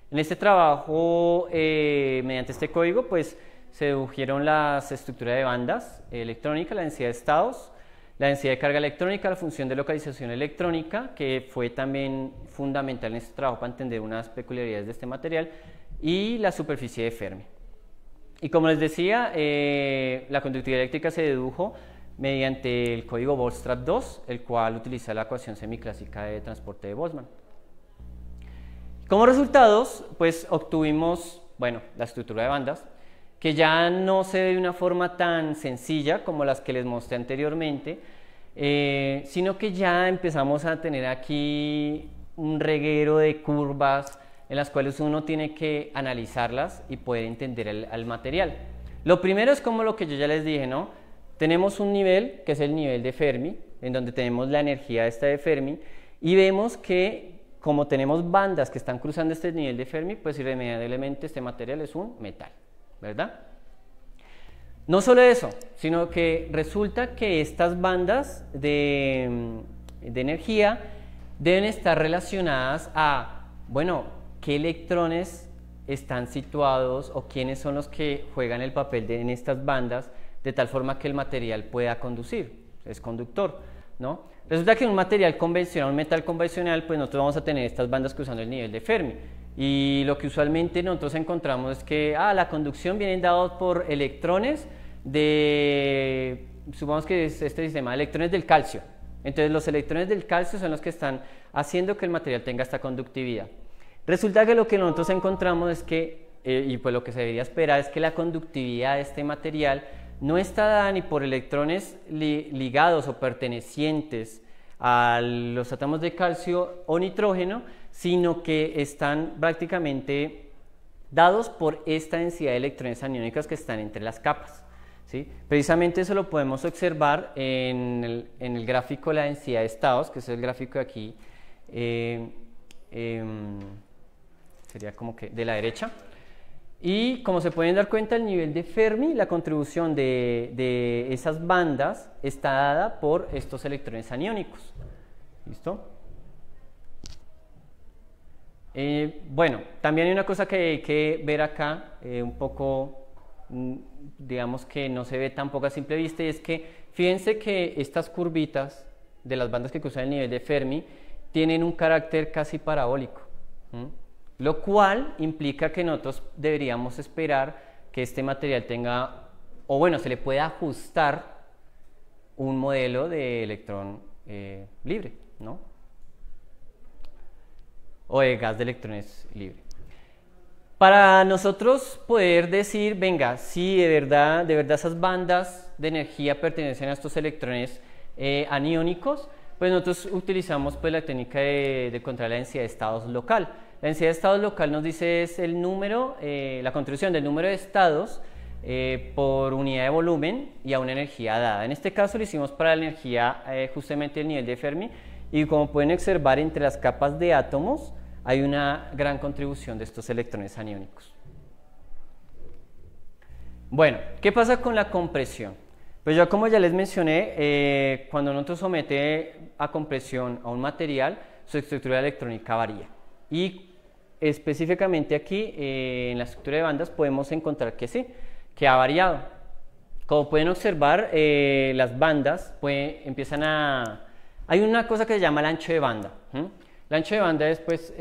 En este trabajo, mediante este código, pues se dedujeron las estructuras de bandas electrónicas, la densidad de estados, la densidad de carga electrónica, la función de localización electrónica, que fue también fundamental en este trabajo para entender unas peculiaridades de este material, y la superficie de Fermi. Y como les decía, la conductividad eléctrica se dedujo mediante el código Bootstrap 2, el cual utiliza la ecuación semiclásica de transporte de Boltzmann. Como resultados, pues obtuvimos, bueno, la estructura de bandas, que ya no se ve de una forma tan sencilla como las que les mostré anteriormente, sino que ya empezamos a tener aquí un reguero de curvas en las cuales uno tiene que analizarlas y poder entender al material. Lo primero es como lo que yo ya les dije, ¿no? Tenemos un nivel, que es el nivel de Fermi, en donde tenemos la energía esta de Fermi, y vemos que como tenemos bandas que están cruzando este nivel de Fermi, pues irremediablemente este material es un metal, ¿verdad? No solo eso, sino que resulta que estas bandas de energía deben estar relacionadas a, bueno, qué electrones están situados o quiénes son los que juegan el papel en estas bandas, de tal forma que el material pueda conducir, es conductor, ¿no? Resulta que un material convencional, un metal convencional, pues nosotros vamos a tener estas bandas cruzando el nivel de Fermi, y lo que usualmente nosotros encontramos es que la conducción viene dada por electrones supongamos que es este sistema de electrones del calcio. Entonces los electrones del calcio son los que están haciendo que el material tenga esta conductividad. Resulta que lo que nosotros encontramos es que, y pues lo que se debería esperar, es que la conductividad de este material no está dada ni por electrones ligados o pertenecientes a los átomos de calcio o nitrógeno, sino que están prácticamente dados por esta densidad de electrones aniónicos que están entre las capas, ¿sí? Precisamente eso lo podemos observar en el gráfico de la densidad de estados, que es el gráfico de aquí, sería como que de la derecha. Y como se pueden dar cuenta, el nivel de Fermi, la contribución de esas bandas está dada por estos electrones aniónicos. ¿Listo? Bueno, también hay una cosa que hay que ver acá, un poco, digamos que no se ve tampoco a simple vista, y es que fíjense que estas curvitas de las bandas que cruzan el nivel de Fermi tienen un carácter casi parabólico, lo cual implica que nosotros deberíamos esperar que este material tenga, o bueno, se le pueda ajustar un modelo de electrón libre, ¿no? O de gas de electrones libre. Para nosotros poder decir, venga, si de verdad esas bandas de energía pertenecen a estos electrones aniónicos, pues nosotros utilizamos pues la técnica de encontrar la densidad de estados local. La densidad de estados local nos dice es el número, la contribución del número de estados por unidad de volumen y a una energía dada. En este caso lo hicimos para la energía justamente el nivel de Fermi, y como pueden observar, entre las capas de átomos hay una gran contribución de estos electrones aniónicos. Bueno, ¿qué pasa con la compresión? Pues yo, como ya les mencioné, cuando nosotros somete a compresión a un material, su estructura electrónica varía. Y específicamente aquí, en la estructura de bandas, podemos encontrar que sí, que ha variado. Como pueden observar, las bandas empiezan a... Hay una cosa que se llama el ancho de banda. El ancho de banda es pues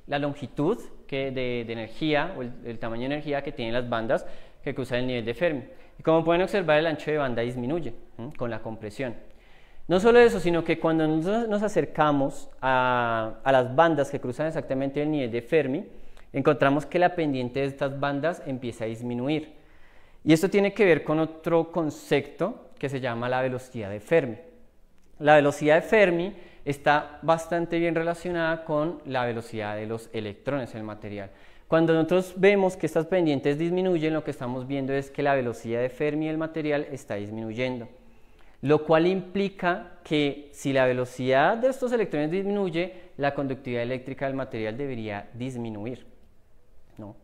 la longitud de energía, o el tamaño de energía que tienen las bandas que cruzan el nivel de Fermi. Y como pueden observar, el ancho de banda disminuye con la compresión. No solo eso, sino que cuando nos acercamos a las bandas que cruzan exactamente el nivel de Fermi, encontramos que la pendiente de estas bandas empieza a disminuir. Y esto tiene que ver con otro concepto que se llama la velocidad de Fermi. La velocidad de Fermi está bastante bien relacionada con la velocidad de los electrones en el material. Cuando nosotros vemos que estas pendientes disminuyen, lo que estamos viendo es que la velocidad de Fermi del material está disminuyendo, lo cual implica que si la velocidad de estos electrones disminuye, la conductividad eléctrica del material debería disminuir, ¿no?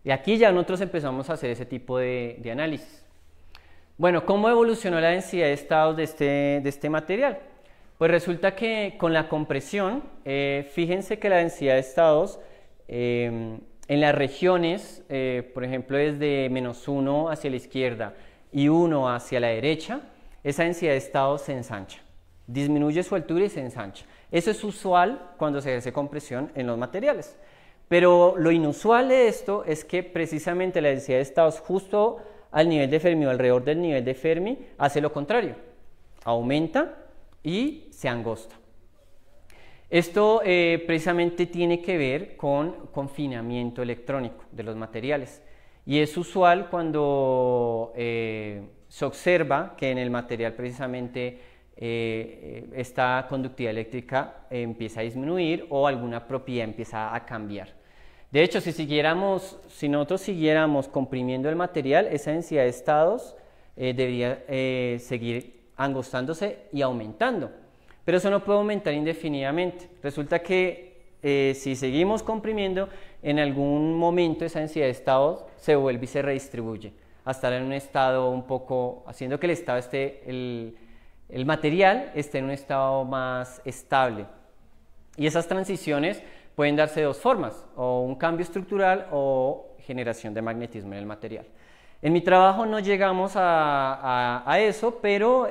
Y aquí ya nosotros empezamos a hacer ese tipo de análisis. Bueno, ¿cómo evolucionó la densidad de estados de este material? Pues resulta que con la compresión, fíjense que la densidad de estados en las regiones, por ejemplo, desde -1 hacia la izquierda y 1 hacia la derecha, esa densidad de estados se ensancha, disminuye su altura y se ensancha. Eso es usual cuando se ejerce compresión en los materiales. Pero lo inusual de esto es que precisamente la densidad de estados justo al nivel de Fermi o alrededor del nivel de Fermi hace lo contrario, aumenta y se angosta. Esto precisamente tiene que ver con confinamiento electrónico de los materiales, y es usual cuando se observa que en el material precisamente esta conductividad eléctrica empieza a disminuir o alguna propiedad empieza a cambiar. De hecho, si nosotros siguiéramos comprimiendo el material, esa densidad de estados debería seguir angostándose y aumentando, pero eso no puede aumentar indefinidamente. Resulta que si seguimos comprimiendo, en algún momento esa densidad de estados se vuelve y se redistribuye hasta estar en un estado un poco, haciendo que el estado el material esté en un estado más estable. Y esas transiciones pueden darse de dos formas, o un cambio estructural o generación de magnetismo en el material. En mi trabajo no llegamos a eso, pero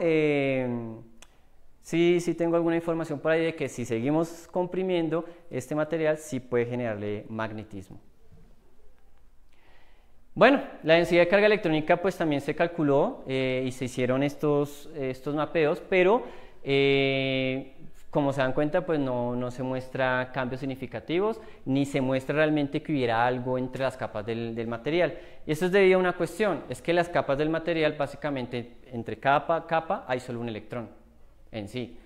sí tengo alguna información por ahí de que si seguimos comprimiendo este material, sí puede generarle magnetismo. Bueno, la densidad de carga electrónica pues también se calculó y se hicieron estos mapeos, pero como se dan cuenta, pues no se muestra cambios significativos, ni se muestra realmente que hubiera algo entre las capas del material. Y esto es debido a una cuestión, es que las capas del material, básicamente, entre cada capa hay solo un electrón en sí,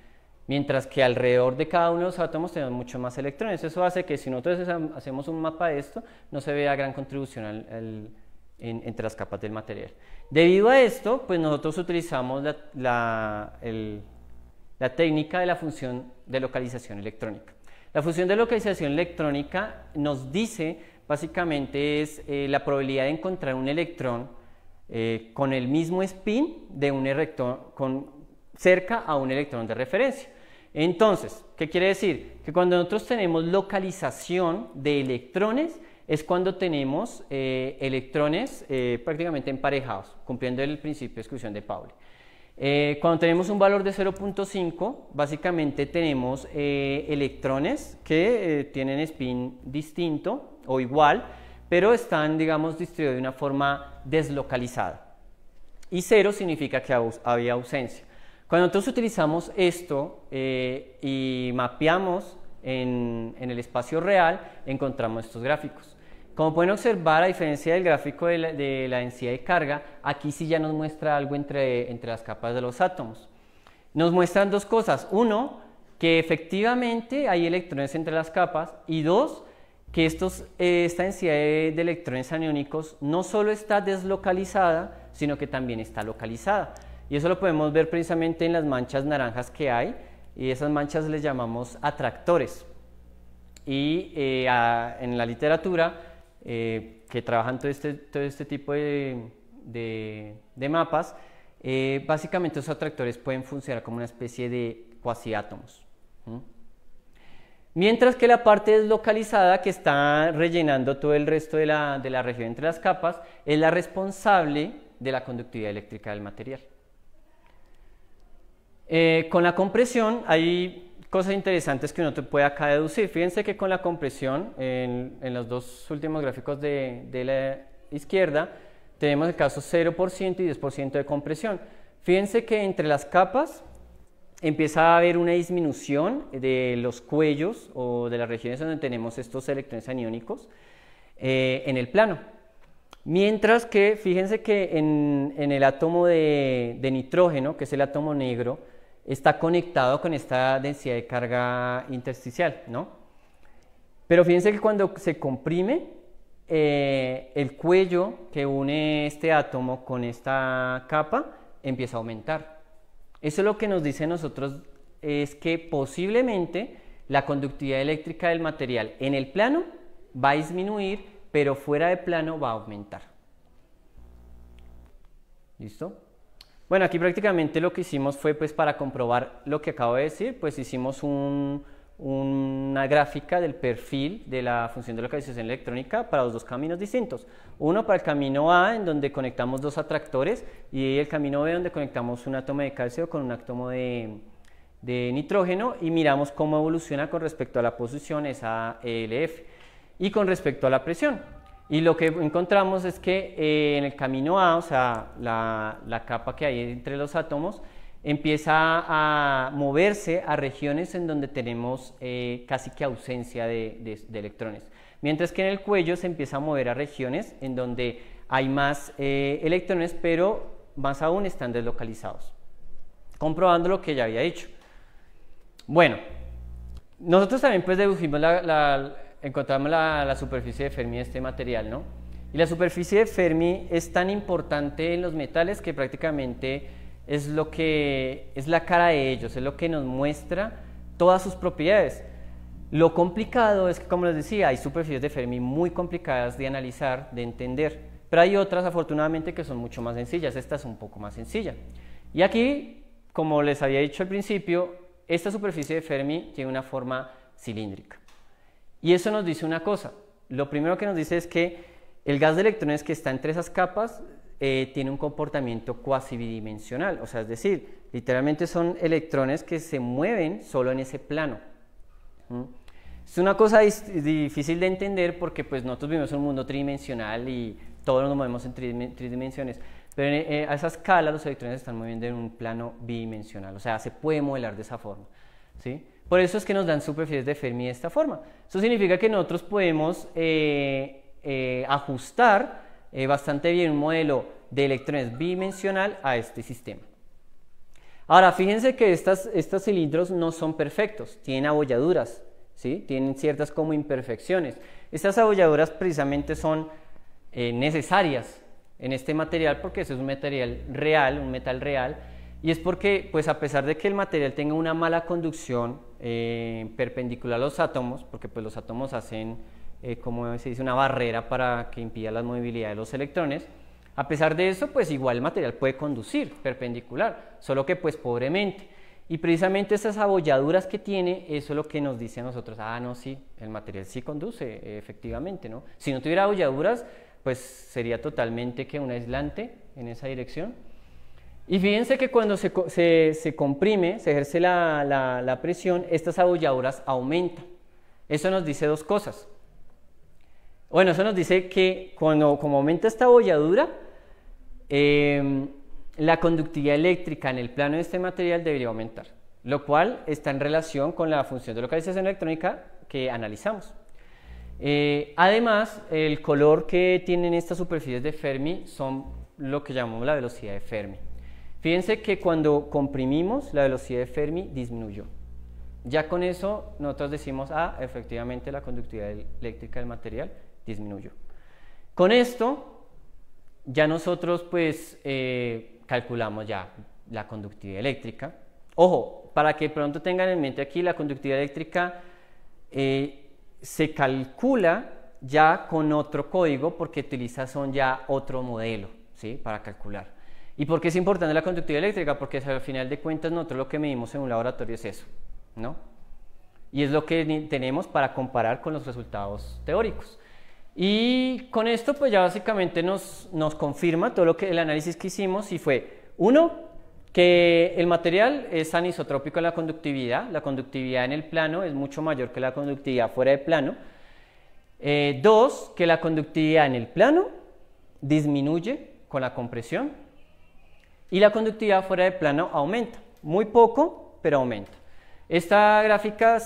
mientras que alrededor de cada uno de los átomos tenemos muchos más electrones. Eso hace que si nosotros hacemos un mapa de esto, no se vea gran contribución entre las capas del material. Debido a esto, pues nosotros utilizamos la técnica de la función de localización electrónica. La función de localización electrónica nos dice, básicamente, es la probabilidad de encontrar un electrón con el mismo spin de un electrón cerca a un electrón de referencia. Entonces, ¿qué quiere decir? Que cuando nosotros tenemos localización de electrones, es cuando tenemos electrones prácticamente emparejados, cumpliendo el principio de exclusión de Pauli. Cuando tenemos un valor de 0.5, básicamente tenemos electrones que tienen spin distinto o igual, pero están, digamos, distribuidos de una forma deslocalizada. Y 0 significa que había ausencia. Cuando nosotros utilizamos esto y mapeamos en el espacio real, encontramos estos gráficos. Como pueden observar, a diferencia del gráfico de la densidad de carga, aquí sí ya nos muestra algo entre las capas de los átomos. Nos muestran dos cosas. Uno, que efectivamente hay electrones entre las capas, y dos, que esta densidad de electrones aniónicos no solo está deslocalizada, sino que también está localizada. Y eso lo podemos ver precisamente en las manchas naranjas que hay, y esas manchas les llamamos atractores. Y en la literatura, que trabajan todo este tipo de mapas, básicamente los atractores pueden funcionar como una especie de cuasiátomos. Mientras que la parte deslocalizada, que está rellenando todo el resto de la región entre las capas, es la responsable de la conductividad eléctrica del material. Con la compresión hay cosas interesantes que uno puede acá deducir. Fíjense que con la compresión, en los dos últimos gráficos de la izquierda, tenemos el caso 0% y 10% de compresión. Fíjense que entre las capas empieza a haber una disminución de los cuellos o de las regiones donde tenemos estos electrones aniónicos en el plano. Mientras que, fíjense que en el átomo de nitrógeno, que es el átomo negro, está conectado con esta densidad de carga intersticial, ¿no? Pero fíjense que cuando se comprime, el cuello que une este átomo con esta capa empieza a aumentar. Eso lo que nos dice a nosotros es que posiblemente la conductividad eléctrica del material en el plano va a disminuir, pero fuera de plano va a aumentar. ¿Listo? Bueno, aquí prácticamente lo que hicimos fue, pues, para comprobar lo que acabo de decir, pues hicimos una gráfica del perfil de la función de localización electrónica para los dos caminos distintos. Uno para el camino A, en donde conectamos dos atractores, y el camino B, donde conectamos un átomo de calcio con un átomo de nitrógeno, y miramos cómo evoluciona con respecto a la posición esa ELF y con respecto a la presión. Y lo que encontramos es que en el camino A, o sea, la capa que hay entre los átomos, empieza a moverse a regiones en donde tenemos casi que ausencia de electrones. Mientras que en el cuello se empieza a mover a regiones en donde hay más electrones, pero más aún están deslocalizados. Comprobando lo que ya había dicho. Bueno, nosotros también pues dedujimos encontramos la superficie de Fermi de este material, ¿no? Y la superficie de Fermi es tan importante en los metales que prácticamente es la cara de ellos, es lo que nos muestra todas sus propiedades. Lo complicado es que, como les decía, hay superficies de Fermi muy complicadas de analizar, de entender, pero hay otras afortunadamente que son mucho más sencillas. Esta es un poco más sencilla. Y aquí, como les había dicho al principio, esta superficie de Fermi tiene una forma cilíndrica. Y eso nos dice una cosa. Lo primero que nos dice es que el gas de electrones que está entre esas capas tiene un comportamiento cuasi bidimensional, o sea, es decir, literalmente son electrones que se mueven solo en ese plano. Es una cosa difícil de entender porque pues nosotros vivimos en un mundo tridimensional y todos nos movemos en tres dimensiones, pero a esa escala los electrones se están moviendo en un plano bidimensional, o sea, se puede modelar de esa forma, ¿sí? Por eso es que nos dan superficies de Fermi de esta forma. Eso significa que nosotros podemos ajustar bastante bien un modelo de electrones bidimensional a este sistema. Ahora, fíjense que estos cilindros no son perfectos, tienen abolladuras, ¿sí? Tienen ciertas como imperfecciones. Estas abolladuras precisamente son necesarias en este material porque eso es un material real, un metal real, y es porque, pues, a pesar de que el material tenga una mala conducción perpendicular a los átomos, porque pues los átomos hacen, como se dice, una barrera para que impida la movilidad de los electrones, a pesar de eso, pues igual el material puede conducir perpendicular, solo que pues pobremente. Y precisamente esas abolladuras que tiene, eso es lo que nos dice a nosotros, no, sí, el material sí conduce, efectivamente, ¿no? Si no tuviera abolladuras, pues sería totalmente que un aislante en esa dirección. Y fíjense que cuando se comprime, se ejerce la presión, estas abolladuras aumentan. Eso nos dice dos cosas. Bueno, eso nos dice que como aumenta esta abolladura, la conductividad eléctrica en el plano de este material debería aumentar, lo cual está en relación con la función de localización electrónica que analizamos. Además, el color que tienen estas superficies de Fermi son lo que llamamos la velocidad de Fermi. Fíjense que cuando comprimimos, la velocidad de Fermi disminuyó. Ya con eso nosotros decimos, efectivamente la conductividad eléctrica del material disminuyó. Con esto, ya nosotros pues calculamos ya la conductividad eléctrica. Ojo, para que pronto tengan en mente aquí, la conductividad eléctrica se calcula ya con otro código porque utiliza ya otro modelo, ¿sí? Para calcular. ¿Y por qué es importante la conductividad eléctrica? Porque al final de cuentas nosotros lo que medimos en un laboratorio es eso, ¿no? Y es lo que tenemos para comparar con los resultados teóricos. Y con esto pues ya básicamente nos confirma todo el análisis que hicimos, y fue, uno, que el material es anisotrópico en la conductividad en el plano es mucho mayor que la conductividad fuera de plano. Dos, que la conductividad en el plano disminuye con la compresión y la conductividad fuera de plano aumenta, muy poco, pero aumenta. Esta gráfica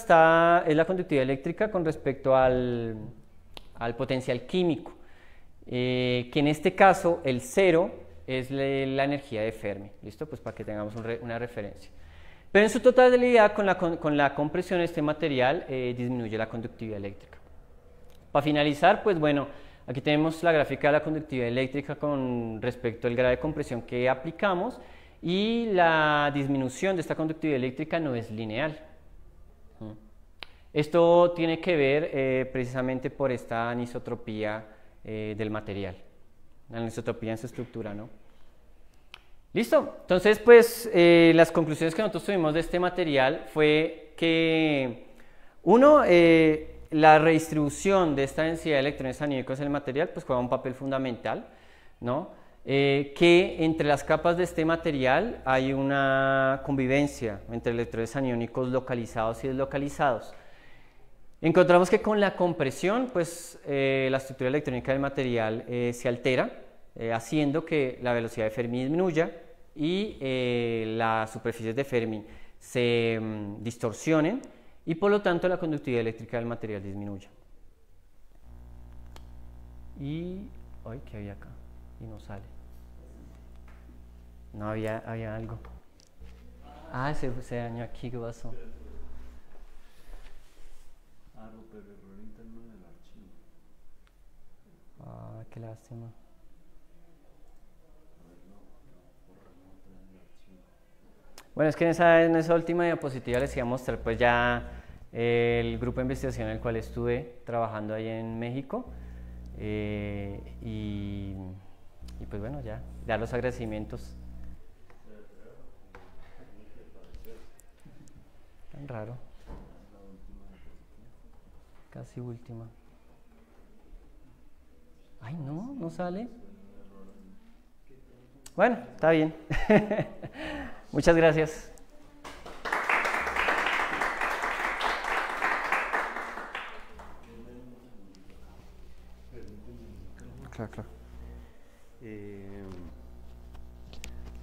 es la conductividad eléctrica con respecto al potencial químico, que en este caso el 0 es la energía de Fermi, ¿listo? Pues para que tengamos una referencia. Pero en su totalidad, con la compresión de este material, disminuye la conductividad eléctrica. Para finalizar, pues bueno, aquí tenemos la gráfica de la conductividad eléctrica con respecto al grado de compresión que aplicamos, y la disminución de esta conductividad eléctrica no es lineal. Esto tiene que ver precisamente por esta anisotropía del material, la anisotropía en su estructura, ¿no? Listo, entonces pues las conclusiones que nosotros tuvimos de este material fue que, uno, la redistribución de esta densidad de electrones anímicos en el material pues juega un papel fundamental, ¿no? Que entre las capas de este material hay una convivencia entre electrones aniónicos localizados y deslocalizados. Encontramos que con la compresión, pues la estructura electrónica del material se altera, haciendo que la velocidad de Fermi disminuya y las superficies de Fermi se distorsionen, y por lo tanto la conductividad eléctrica del material disminuya. Y, ay, ¿qué había acá? Y no sale. No, había algo. Se dañó aquí, ¿qué pasó? Pero error interno del archivo. Qué lástima. Bueno, es que en esa última diapositiva les iba a mostrar pues ya el grupo de investigación en el cual estuve trabajando ahí en México, y pues bueno, ya los agradecimientos. Tan raro. Casi última. Ay, no sale. Bueno, está bien. Muchas gracias. Claro.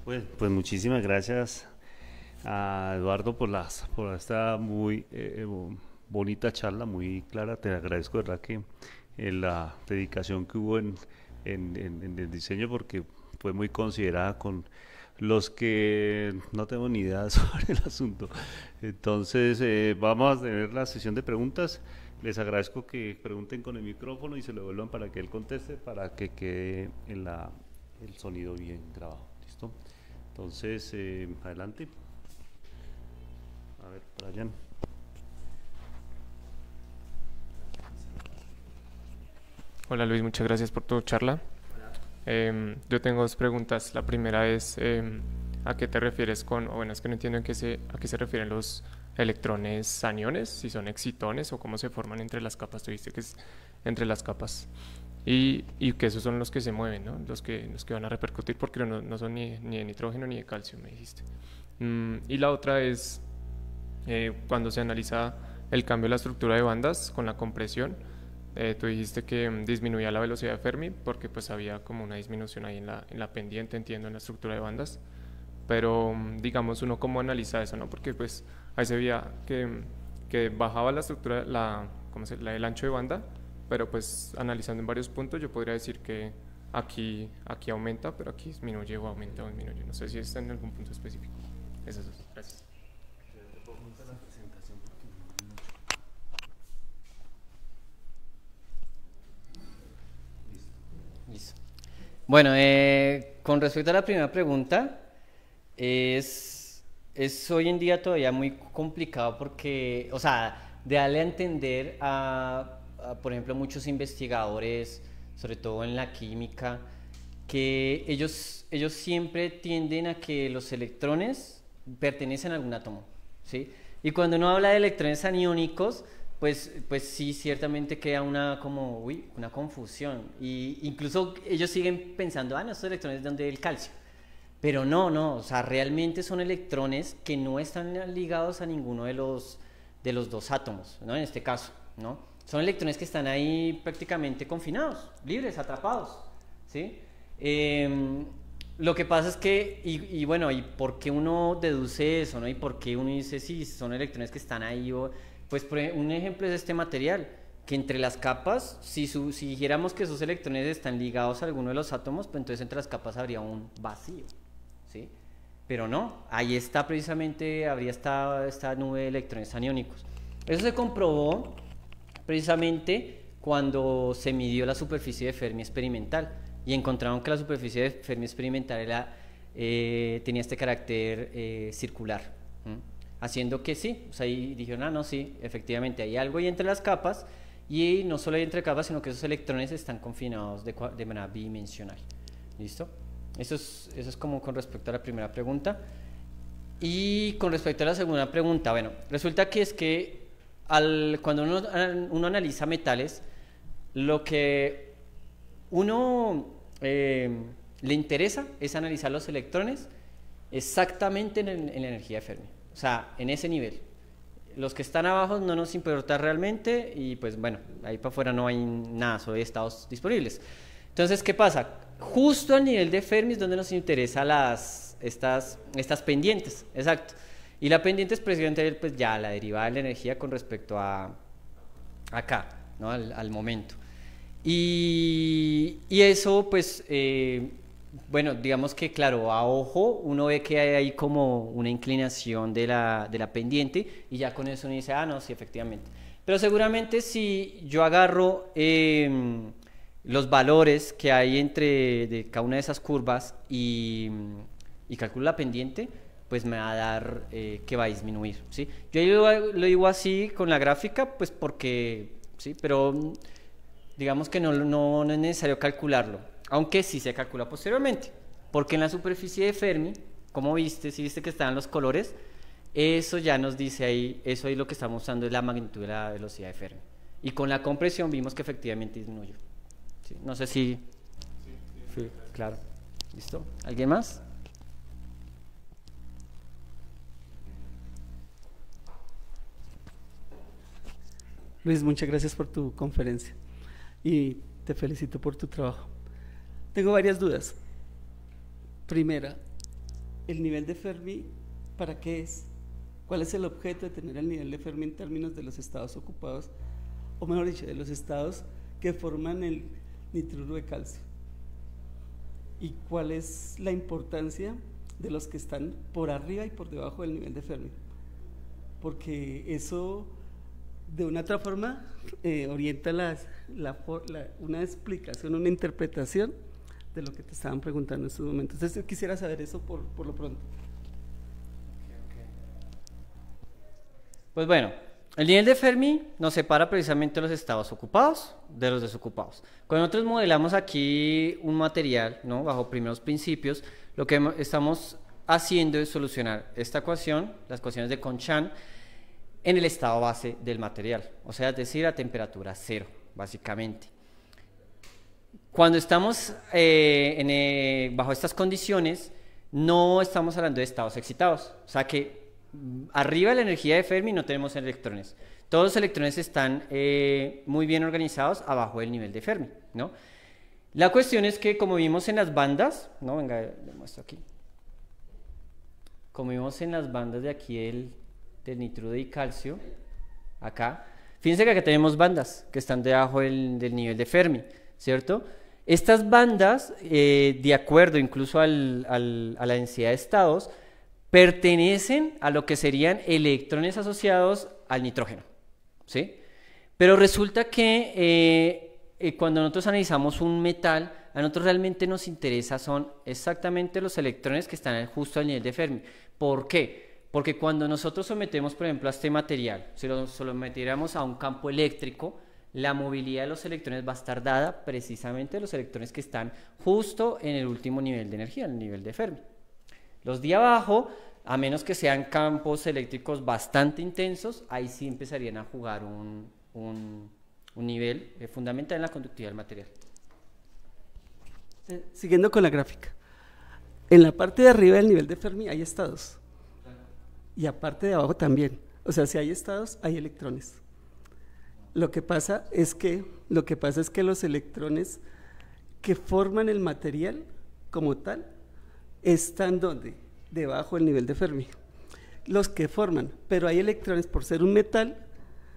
Pues muchísimas gracias a Eduardo por esta muy bonita charla, muy clara. Te agradezco, de verdad, que la dedicación que hubo en el diseño, porque fue muy considerada con los que no tengo ni idea sobre el asunto. Entonces vamos a tener la sesión de preguntas. Les agradezco que pregunten con el micrófono y se lo devuelvan para que él conteste, para que quede el sonido bien grabado. ¿Listo? Entonces, adelante. A ver, Brian. Hola Luis, muchas gracias por tu charla. Yo tengo dos preguntas. La primera es, ¿a qué te refieres es que no entiendo a qué se refieren los electrones aniones? Si son excitones o cómo se forman entre las capas. Tú dijiste que es entre las capas. y que esos son los que se mueven, ¿no? Los que van a repercutir, porque no son ni de nitrógeno ni de calcio, me dijiste. Y la otra es cuando se analiza el cambio de la estructura de bandas con la compresión. Tú dijiste que disminuía la velocidad de Fermi porque pues había como una disminución ahí en la pendiente, entiendo, en la estructura de bandas, pero digamos, uno cómo analiza eso, ¿no? Porque pues ahí se veía que bajaba la estructura, el ancho de banda, pero pues analizando en varios puntos yo podría decir que aquí aumenta, pero aquí disminuye o aumenta o disminuye. No sé si está en algún punto específico. Esas dos. Gracias. Listo. Bueno, con respecto a la primera pregunta, es hoy en día todavía muy complicado porque, o sea, de darle a entender por ejemplo, muchos investigadores, sobre todo en la química, que ellos siempre tienden a que los electrones pertenecen a algún átomo, ¿sí? Y cuando uno habla de electrones aniónicos, pues sí, ciertamente queda una confusión. Y incluso ellos siguen pensando, no, estos electrones son del calcio. Pero no, o sea, realmente son electrones que no están ligados a ninguno de los dos átomos, ¿no? En este caso, ¿no? Son electrones que están ahí prácticamente confinados, libres, atrapados, ¿sí? Lo que pasa es que, y bueno, ¿y por qué uno deduce eso, no? ¿Y por qué uno dice, sí, son electrones que están ahí? Pues un ejemplo es este material, que entre las capas, si dijéramos que esos electrones están ligados a alguno de los átomos, pues entonces entre las capas habría un vacío, ¿sí? Pero no, ahí está precisamente, habría esta nube de electrones aniónicos. Eso se comprobó precisamente cuando se midió la superficie de Fermi experimental y encontraron que la superficie de Fermi experimental tenía este carácter circular, haciendo que sí, o sea, y dijeron, no, sí, efectivamente hay algo ahí entre las capas, y no solo hay entre capas, sino que esos electrones están confinados de manera bidimensional. ¿Listo? Eso es como con respecto a la primera pregunta. Y con respecto a la segunda pregunta, bueno, resulta que es que cuando uno analiza metales, lo que uno le interesa es analizar los electrones exactamente en la energía de Fermi, o sea, en ese nivel. Los que están abajo no nos importa realmente y pues bueno, ahí para afuera no hay nada, solo hay estados disponibles. Entonces, ¿qué pasa? Justo al nivel de Fermi es donde nos interesa estas pendientes, exacto. Y la pendiente es precisamente pues ya la derivada de la energía con respecto a acá, ¿no? al momento. Y eso pues, bueno, digamos que claro, a ojo uno ve que hay ahí como una inclinación de la pendiente y ya con eso uno dice, no, sí, efectivamente. Pero seguramente si yo agarro los valores que hay de cada una de esas curvas y calculo la pendiente, pues me va a dar que va a disminuir, ¿sí? Yo lo digo así con la gráfica, pues porque, ¿sí? Pero digamos que no es necesario calcularlo, aunque sí se calcula posteriormente, porque en la superficie de Fermi, como viste, si viste que estaban los colores, eso ya nos dice ahí, eso ahí lo que estamos usando es la magnitud de la velocidad de Fermi. Y con la compresión vimos que efectivamente disminuyó. ¿Sí? No sé si... Sí, claro. ¿Listo? ¿Alguien más? Luis, muchas gracias por tu conferencia y te felicito por tu trabajo. Tengo varias dudas. Primera, ¿el nivel de Fermi para qué es? ¿Cuál es el objeto de tener el nivel de Fermi en términos de los estados ocupados, o mejor dicho, de los estados que forman el nitruro de calcio? ¿Y cuál es la importancia de los que están por arriba y por debajo del nivel de Fermi? Porque eso de una otra forma orienta una explicación, una interpretación de lo que te estaban preguntando en estos momentos. Entonces yo quisiera saber eso por lo pronto. Pues bueno, el nivel de Fermi nos separa precisamente los estados ocupados de los desocupados. Cuando nosotros modelamos aquí un material, ¿no? Bajo primeros principios, lo que estamos haciendo es solucionar esta ecuación, las ecuaciones de Kohn-Sham, en el estado base del material, o sea, es decir, a temperatura cero, básicamente. Cuando estamos bajo estas condiciones, no estamos hablando de estados excitados. O sea que arriba de la energía de Fermi no tenemos electrones. Todos los electrones están muy bien organizados abajo del nivel de Fermi, ¿no? La cuestión es que, como vimos en las bandas, ¿no? Venga, le muestro aquí. Como vimos en las bandas de aquí del nitruro de calcio, acá, fíjense que acá tenemos bandas que están debajo del nivel de Fermi, ¿cierto? Estas bandas, de acuerdo incluso a la densidad de estados, pertenecen a lo que serían electrones asociados al nitrógeno, ¿sí? Pero resulta que cuando nosotros analizamos un metal, a nosotros realmente nos interesa son exactamente los electrones que están justo al nivel de Fermi. ¿Por qué? Porque cuando nosotros sometemos, por ejemplo, a este material, si lo sometiéramos a un campo eléctrico, la movilidad de los electrones va a estar dada precisamente de los electrones que están justo en el último nivel de energía, el nivel de Fermi. Los de abajo, a menos que sean campos eléctricos bastante intensos, ahí sí empezarían a jugar un nivel fundamental en la conductividad del material. Siguiendo con la gráfica, en la parte de arriba del nivel de Fermi hay estados, y aparte de abajo también. O sea, si hay estados, hay electrones. Lo que pasa es que los electrones que forman el material como tal están ¿dónde? Debajo del nivel de Fermi. Los que forman, pero hay electrones, por ser un metal,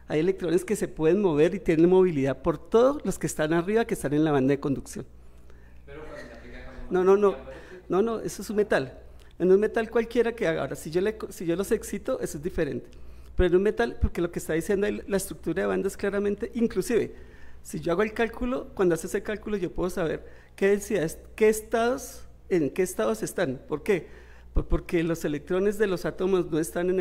hay electrones que se pueden mover y tienen movilidad por todos los que están arriba, que están en la banda de conducción. No, eso es un metal. En un metal cualquiera que haga, ahora si yo los excito, eso es diferente. Pero en un metal, porque lo que está diciendo ahí, la estructura de bandas claramente, inclusive, si yo hago el cálculo, cuando hace ese cálculo yo puedo saber qué densidades, en qué estados están. ¿Por qué? Pues porque los electrones de los átomos no están en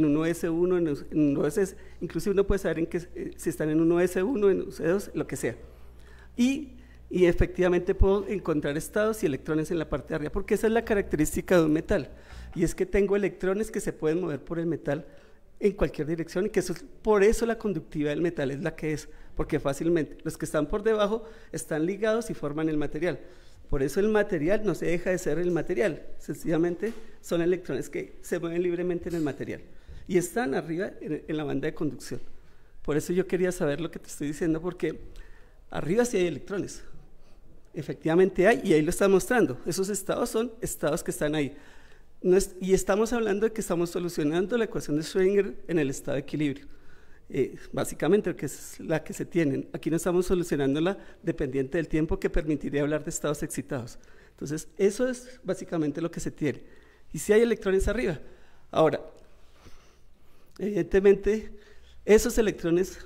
un S1, en un S, inclusive uno puede saber si están en un S1, en un S2, lo que sea. Y efectivamente puedo encontrar estados y electrones en la parte de arriba, porque esa es la característica de un metal, y es que tengo electrones que se pueden mover por el metal en cualquier dirección, y que por eso la conductividad del metal es la que es, porque fácilmente los que están por debajo están ligados y forman el material. Por eso el material no se deja de ser el material, sencillamente son electrones que se mueven libremente en el material y están arriba en la banda de conducción. Por eso yo quería saber lo que te estoy diciendo, porque arriba sí hay electrones, efectivamente hay, y ahí lo está mostrando. Esos estados son estados que están ahí. Y estamos hablando de que estamos solucionando la ecuación de Schrödinger en el estado de equilibrio, básicamente, que es la que se tienen. Aquí no estamos solucionándola dependiente del tiempo, que permitiría hablar de estados excitados. Entonces, eso es básicamente lo que se tiene. Y si hay electrones arriba. Ahora, evidentemente, esos electrones,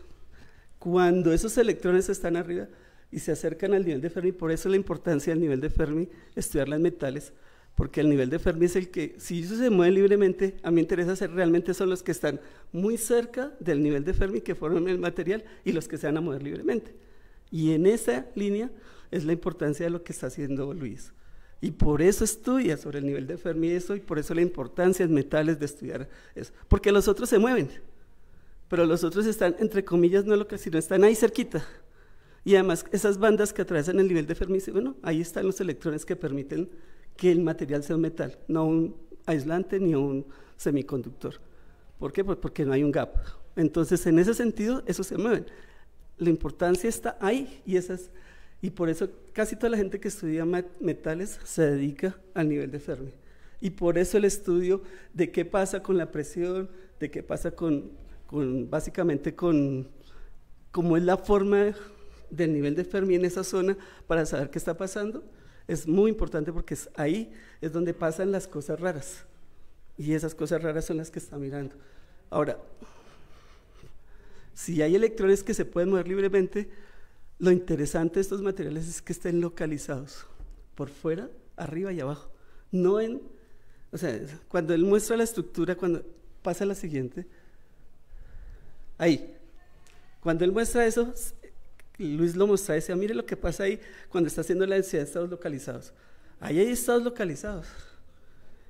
cuando esos electrones están arriba y se acercan al nivel de Fermi, por eso la importancia del nivel de Fermi, estudiar las metales, porque el nivel de Fermi es el que, si ellos se mueven libremente, a mí me interesa hacer realmente son los que están muy cerca del nivel de Fermi, que forman el material, y los que se van a mover libremente. Y en esa línea es la importancia de lo que está haciendo Luis. Y por eso estudia sobre el nivel de Fermi eso, y por eso la importancia en metales de estudiar eso. Porque los otros se mueven, pero los otros están, entre comillas, no lo que, sino están ahí cerquita. Y además, esas bandas que atraviesan el nivel de Fermi, bueno, ahí están los electrones que permiten que el material sea un metal, no un aislante ni un semiconductor. ¿Por qué? Pues porque no hay un gap. Entonces, en ese sentido, esos se mueven. La importancia está ahí, y por eso casi toda la gente que estudia metales se dedica al nivel de Fermi. Y por eso el estudio de qué pasa con la presión, de qué pasa básicamente con cómo es la forma del nivel de Fermi en esa zona, para saber qué está pasando, es muy importante, porque ahí es donde pasan las cosas raras, y esas cosas raras son las que está mirando. Ahora, si hay electrones que se pueden mover libremente, lo interesante de estos materiales es que estén localizados por fuera, arriba y abajo. O sea, cuando él muestra la estructura, cuando pasa la siguiente, ahí, cuando él muestra eso, Luis lo muestra, decía, mire lo que pasa ahí cuando está haciendo la densidad de estados localizados. Ahí hay estados localizados.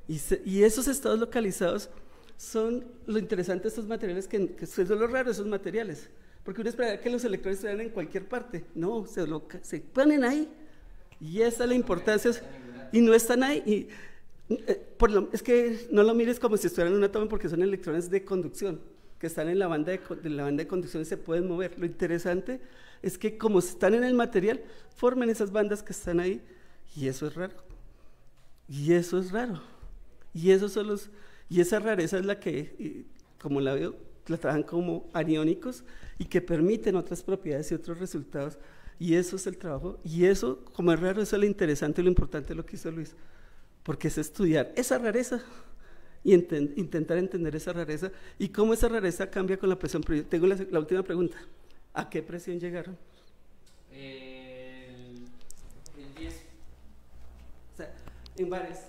Y esos estados localizados son lo interesante de estos materiales, que es lo raro de esos materiales. Porque uno esperaría que los electrones estuvieran en cualquier parte. No, se ponen ahí. Y esa es la importancia, y no están ahí. Es que no lo mires como si estuvieran en un átomo, porque son electrones de conducción que están en la banda de conducción y se pueden mover. Lo interesante es que como están en el material, forman esas bandas que están ahí, y eso es raro. Y eso es raro. Y esa rareza es la que, como la veo, la trabajan como aniónicos y que permiten otras propiedades y otros resultados. Y eso es el trabajo. Y eso, como es raro, eso es lo interesante y lo importante de lo que hizo Luis. Porque es estudiar esa rareza y intentar entender esa rareza y cómo esa rareza cambia con la presión. Pero yo tengo la última pregunta. ¿A qué presión llegaron? El 10. O sea, en bares.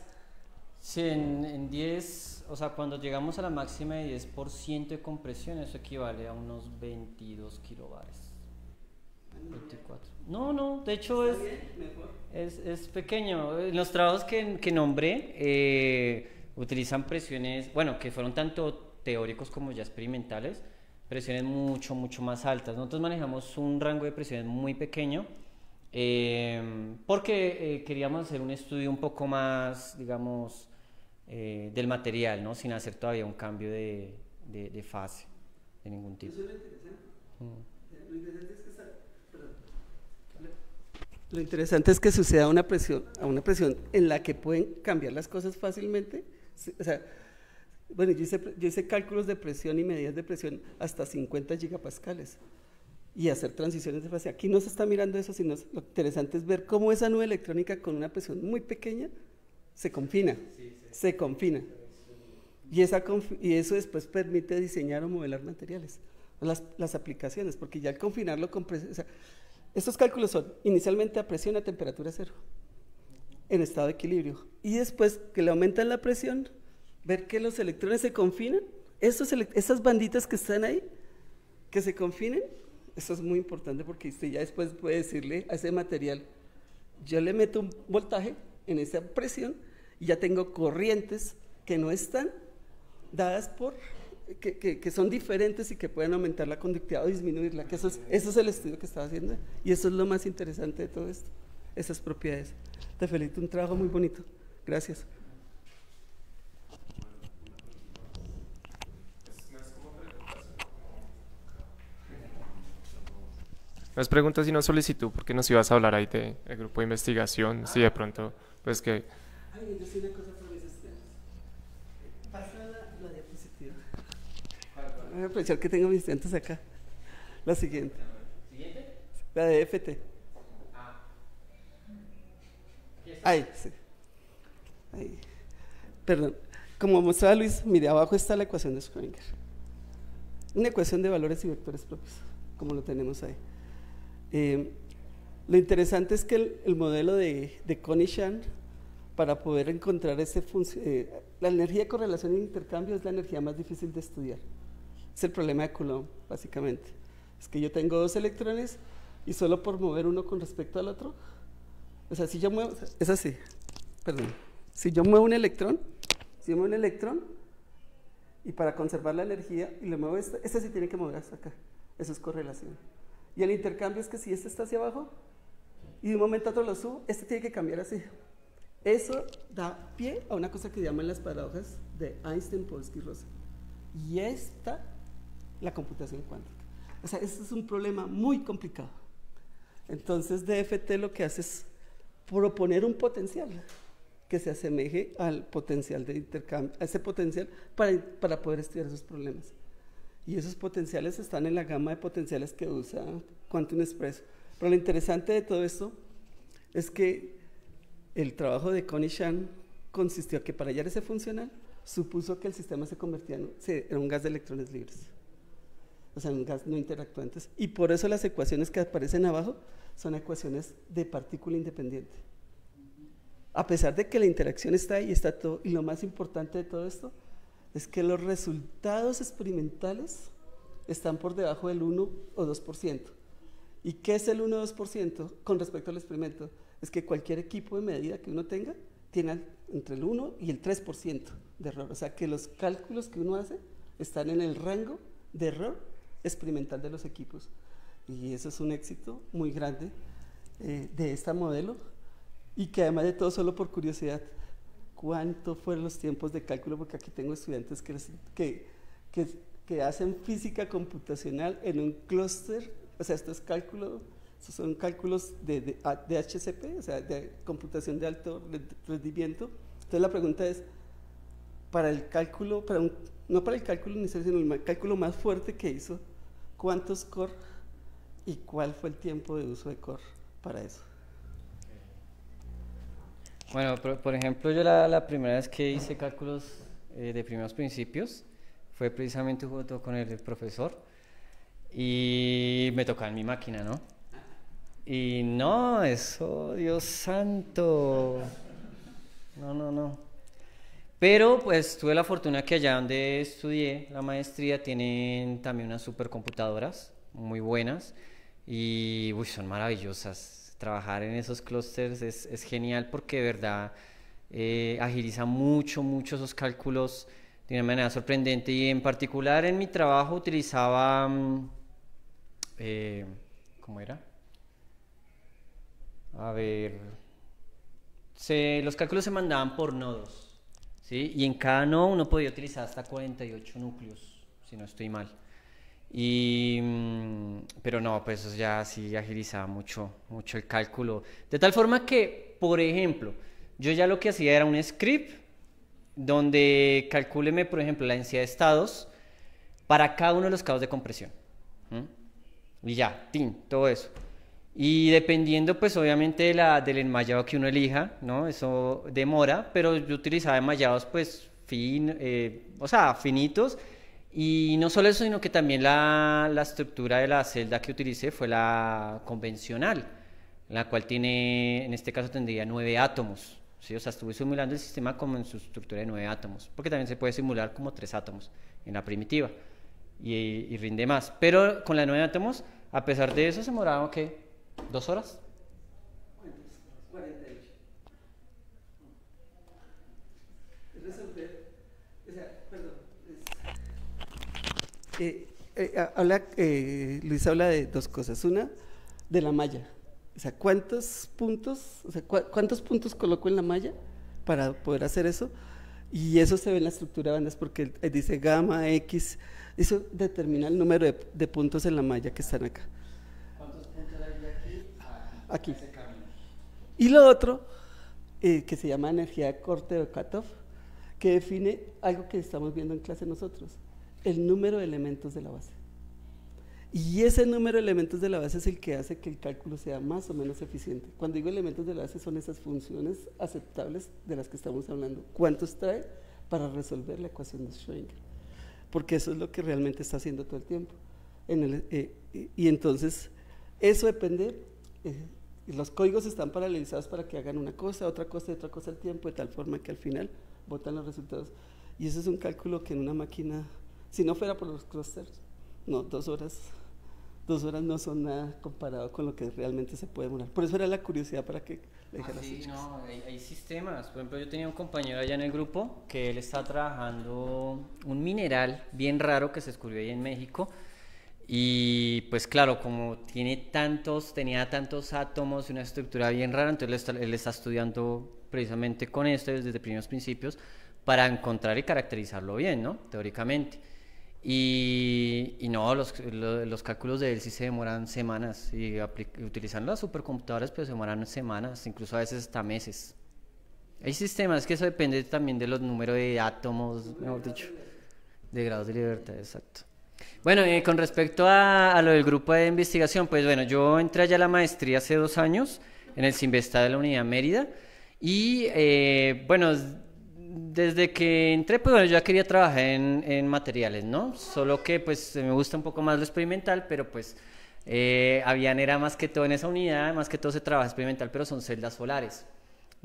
Sí, en 10, o sea, cuando llegamos a la máxima de 10% de compresión, eso equivale a unos 22 kilobares. 24. No, de hecho es pequeño. Los trabajos que nombré utilizan presiones, bueno, que fueron tanto teóricos como ya experimentales, presiones mucho más altas. Nosotros manejamos un rango de presiones muy pequeño porque queríamos hacer un estudio un poco más, digamos, del material, ¿no? Sin hacer todavía un cambio de fase de ningún tipo. Eso es lo interesante. Lo interesante es que lo interesante es que suceda a una presión en la que pueden cambiar las cosas fácilmente. O sea, bueno, yo hice cálculos de presión y medidas de presión hasta 50 gigapascales y hacer transiciones de fase. Aquí no se está mirando eso, sino lo interesante es ver cómo esa nube electrónica con una presión muy pequeña se confina, se confina. Y eso después permite diseñar o modelar materiales, las aplicaciones, porque ya al confinarlo con presión, o sea, estos cálculos son inicialmente a presión a temperatura cero, en estado de equilibrio, y después que le aumentan la presión, ver que los electrones se confinan, esas banditas que están ahí, que se confinen, eso es muy importante porque usted ya después puede decirle a ese material, yo le meto un voltaje en esa presión y ya tengo corrientes que no están dadas por... Que son diferentes y que pueden aumentar la conductividad o disminuirla, que eso es el estudio que estaba haciendo y eso es lo más interesante de todo esto, esas propiedades. Te felicito, un trabajo muy bonito, gracias. No es pregunta sino solicitud, porque nos ibas a hablar ahí del grupo de investigación, si de pronto, pues que... Ay, yo sé una cosa por mis estudios. Pasa la diapositiva. Voy a aprovechar que tengo mis estudiantes acá. La siguiente. ¿Siguiente? La de FT. Ahí, sí. Ahí. Perdón. Como mostraba Luis, mire, abajo está la ecuación de Schrödinger. Una ecuación de valores y vectores propios, como lo tenemos ahí. Lo interesante es que el modelo de Kohn-Sham, para poder encontrar la energía de correlación e intercambio es la energía más difícil de estudiar. Es el problema de Coulomb, básicamente. Es que yo tengo dos electrones y solo por mover uno con respecto al otro, o sea, si yo muevo, es así, perdón, si yo muevo un electrón y para conservar la energía y le muevo este sí tiene que mover hasta acá, eso es correlación. Y el intercambio es que si este está hacia abajo y de un momento a otro lo subo, este tiene que cambiar así. Eso da pie a una cosa que llaman las paradojas de Einstein, Polsky y Russell. Y esta, la computación cuántica. O sea, este es un problema muy complicado. Entonces, DFT lo que hace es proponer un potencial que se asemeje al potencial de intercambio, a ese potencial para poder estudiar esos problemas. Y esos potenciales están en la gama de potenciales que usa Quantum Express. Pero lo interesante de todo esto es que el trabajo de Kohn-Sham consistió en que para hallar ese funcional supuso que el sistema se convertía en un gas de electrones libres, o sea, un gas no interactuantes, y por eso las ecuaciones que aparecen abajo son ecuaciones de partícula independiente. A pesar de que la interacción está ahí, está todo, y lo más importante de todo esto es que los resultados experimentales están por debajo del 1 o 2%. ¿Y qué es el 1 o 2% con respecto al experimento? Es que cualquier equipo de medida que uno tenga tiene entre el 1 y el 3% de error. O sea, que los cálculos que uno hace están en el rango de error experimental de los equipos. Y eso es un éxito muy grande de este modelo Y que además de todo, solo por curiosidad, ¿cuánto fueron los tiempos de cálculo? Porque aquí tengo estudiantes que hacen física computacional en un clúster, o sea, esto es cálculo, estos son cálculos de HCP, o sea, de computación de alto rendimiento. Entonces la pregunta es, para el cálculo, no para el cálculo inicial, sino el cálculo más fuerte que hizo, ¿cuántos core y cuál fue el tiempo de uso de core para eso? Bueno, por ejemplo, yo la primera vez que hice cálculos de primeros principios fue precisamente junto con el profesor y me tocaba en mi máquina, ¿no? Y no, eso, Dios santo, no. Pero pues tuve la fortuna que allá donde estudié la maestría tienen también unas supercomputadoras muy buenas y son maravillosas. Trabajar en esos clústeres es genial porque de verdad agiliza mucho esos cálculos de una manera sorprendente, y en particular en mi trabajo utilizaba ¿cómo era? A ver, los cálculos se mandaban por nodos, ¿sí? Y en cada nodo uno podía utilizar hasta 48 núcleos, si no estoy mal. Pero no, pues eso ya sí agilizaba mucho el cálculo. De tal forma que, por ejemplo, yo ya lo que hacía era un script donde calcúleme, por ejemplo, la densidad de estados para cada uno de los casos de compresión. Y ya, todo eso. Y dependiendo, pues obviamente del enmayado que uno elija, ¿no? Eso demora, pero yo utilizaba enmayados, pues, finitos. Y no solo eso, sino que también la estructura de la celda que utilicé fue la convencional, la cual tiene, en este caso tendría 9 átomos, ¿sí? O sea, estuve simulando el sistema como en su estructura de 9 átomos, porque también se puede simular como 3 átomos en la primitiva, y rinde más. Pero con la 9 átomos, a pesar de eso, se demoraba, ¿qué? 2 horas. 48. Resolver, o sea, perdón. Luis habla de dos cosas. Una, de la malla. O sea, ¿cuántos puntos coloco en la malla para poder hacer eso? Y eso se ve en la estructura de bandas porque dice gamma, X. Eso determina el número de puntos en la malla que están acá. ¿Cuántos puntos hay de aquí? Aquí. Y lo otro, que se llama energía de corte o cutoff, que define algo que estamos viendo en clase nosotros, el número de elementos de la base. Y ese número de elementos de la base es el que hace que el cálculo sea más o menos eficiente. Cuando digo elementos de la base, son esas funciones aceptables de las que estamos hablando. ¿Cuántos trae para resolver la ecuación de Schrödinger? Porque eso es lo que realmente está haciendo todo el tiempo. Y entonces, eso depende, los códigos están paralelizados para que hagan una cosa, otra cosa y otra cosa al tiempo, de tal forma que al final botan los resultados. Y eso es un cálculo que en una máquina, si no fuera por los clusters, no, 2 horas no son nada comparado con lo que realmente se puede demorar. Por eso era la curiosidad para que le dijera sí, no, hay sistemas. Por ejemplo, yo tenía un compañero allá en el grupo que él está trabajando un mineral bien raro que se descubrió ahí en México. Y pues claro, como tenía tantos átomos y una estructura bien rara, entonces él está estudiando precisamente con esto desde primeros principios para encontrar y caracterizarlo bien, ¿no? Teóricamente. Y no, los cálculos de él sí se demoran semanas, y utilizando las supercomputadoras pues se demoran semanas, incluso a veces hasta meses. Hay sistemas que eso depende también de los números de átomos, mejor dicho, de grados de libertad, exacto. Bueno, con respecto a lo del grupo de investigación, pues bueno, yo entré allá a la maestría hace 2 años en el Sinvestad de la Unidad Mérida y bueno, desde que entré, pues bueno, yo ya quería trabajar en materiales, ¿no? Solo que pues me gusta un poco más lo experimental, pero pues era más que todo en esa unidad, más que todo se trabaja experimental, pero son celdas solares.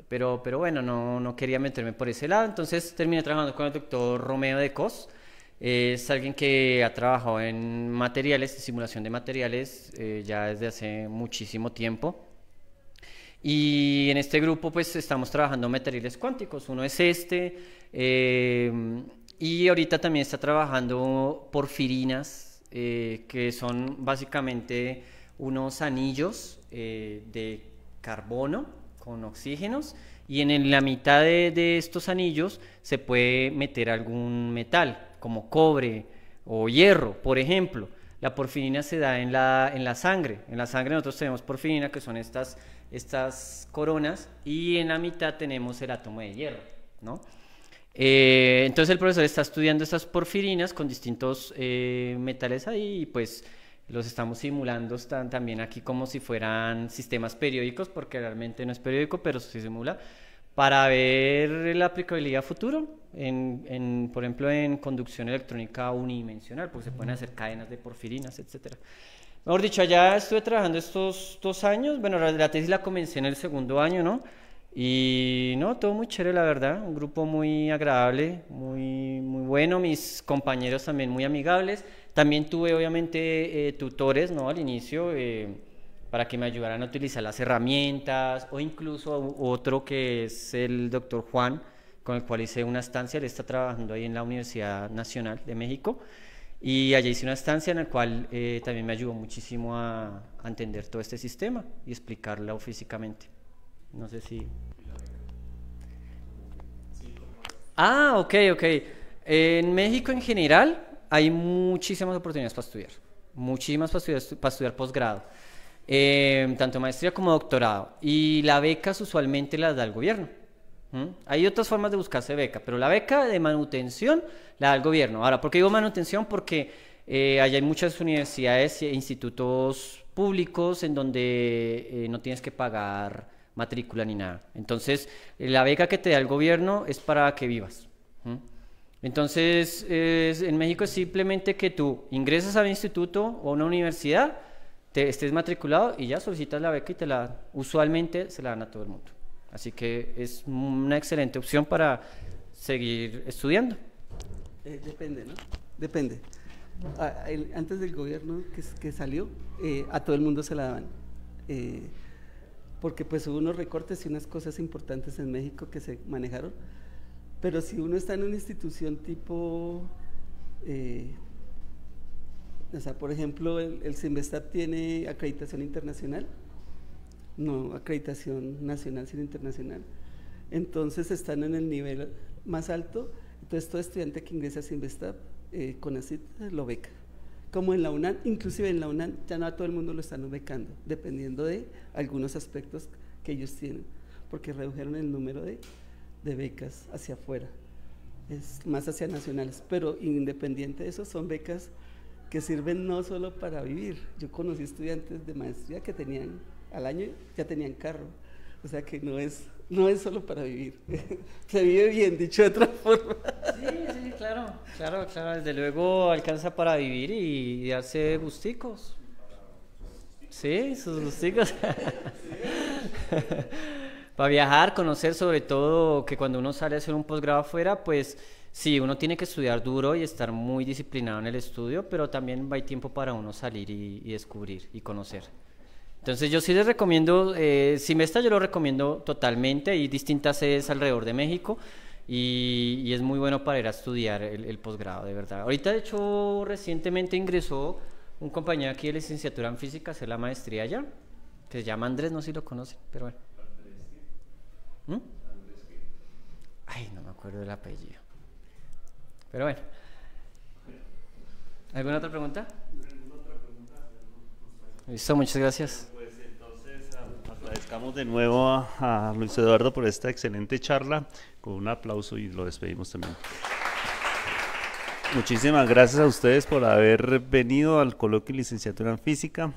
Pero bueno, no quería meterme por ese lado, entonces terminé trabajando con el doctor Romeo de Cos. Es alguien que ha trabajado en materiales, simulación de materiales, ya desde hace muchísimo tiempo. Y en este grupo pues estamos trabajando materiales cuánticos, uno es y ahorita también está trabajando porfirinas, que son básicamente unos anillos de carbono con oxígenos, y en la mitad de estos anillos se puede meter algún metal, como cobre o hierro, por ejemplo. La porfirina se da en la sangre. En la sangre nosotros tenemos porfirina, que son estas coronas, y en la mitad tenemos el átomo de hierro, ¿no? Entonces el profesor está estudiando estas porfirinas con distintos metales ahí, y pues los estamos simulando, están también aquí como si fueran sistemas periódicos, porque realmente no es periódico, pero se simula, para ver la aplicabilidad futuro, por ejemplo, en conducción electrónica unidimensional, porque se pueden hacer cadenas de porfirinas, etcétera. Mejor dicho, allá estuve trabajando estos 2 años, bueno, la tesis la comencé en el 2.º año, ¿no? Y no, todo muy chévere, la verdad, un grupo muy agradable, muy bueno, mis compañeros también muy amigables. También tuve obviamente tutores, ¿no? Al inicio, para que me ayudaran a utilizar las herramientas, o incluso otro que es el doctor Juan, con el cual hice una estancia. Él está trabajando ahí en la Universidad Nacional de México, y allí hice una estancia en la cual también me ayudó muchísimo a entender todo este sistema y explicarlo físicamente. No sé si... ok. En México en general hay muchísimas oportunidades para estudiar, muchísimas para estudiar posgrado, tanto maestría como doctorado, y las becas usualmente las da el gobierno. Hay otras formas de buscarse beca, pero la beca de manutención la da el gobierno. Ahora, ¿por qué digo manutención? Porque allá hay muchas universidades e institutos públicos en donde no tienes que pagar matrícula ni nada. Entonces, la beca que te da el gobierno es para que vivas. Entonces, en México es simplemente que tú ingresas a un instituto o a una universidad, estés matriculado y ya solicitas la beca, y usualmente se la dan a todo el mundo. Así que es una excelente opción para seguir estudiando. Depende, ¿no? Depende. Antes del gobierno que salió, a todo el mundo se la daban. Porque pues hubo unos recortes y unas cosas importantes en México que se manejaron, pero si uno está en una institución tipo, o sea, por ejemplo, el CINVESTAB tiene acreditación internacional, no acreditación nacional, sino internacional, entonces están en el nivel más alto. Entonces todo estudiante que ingresa a CINVESTAB, CONACYT lo beca. Como en la UNAM, inclusive en la UNAM ya no a todo el mundo lo están becando, dependiendo de algunos aspectos que ellos tienen, porque redujeron el número de becas hacia afuera, es más hacia nacionales, pero independiente de eso son becas que sirven no solo para vivir. Yo conocí estudiantes de maestría que tenían, al año ya tenían carro, o sea que no es solo para vivir, se vive bien, dicho de otra forma. Sí, claro, desde luego alcanza para vivir y darse gusticos. Sí, sus gusticos. Para viajar, conocer, sobre todo que cuando uno sale a hacer un posgrado afuera, pues sí, uno tiene que estudiar duro y estar muy disciplinado en el estudio, pero también hay tiempo para uno salir y descubrir y conocer. Entonces yo sí les recomiendo, CINVESTA yo lo recomiendo totalmente, hay distintas sedes alrededor de México y es muy bueno para ir a estudiar el posgrado, de verdad. Ahorita de hecho recientemente ingresó un compañero aquí de licenciatura en física a hacer la maestría allá, que se llama Andrés, no sé si lo conocen, pero bueno. Ay, no me acuerdo del apellido. Pero bueno. ¿Alguna otra pregunta? Listo, muchas gracias. Pues entonces agradezcamos de nuevo a Luis Eduardo por esta excelente charla, con un aplauso, y lo despedimos también. Muchísimas gracias a ustedes por haber venido al coloquio de licenciatura en física.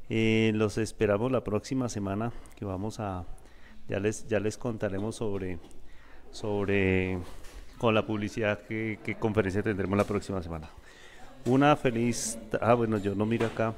Los esperamos la próxima semana, que vamos a, ya les contaremos sobre con la publicidad qué conferencia tendremos la próxima semana. Una feliz, bueno, yo no miro acá.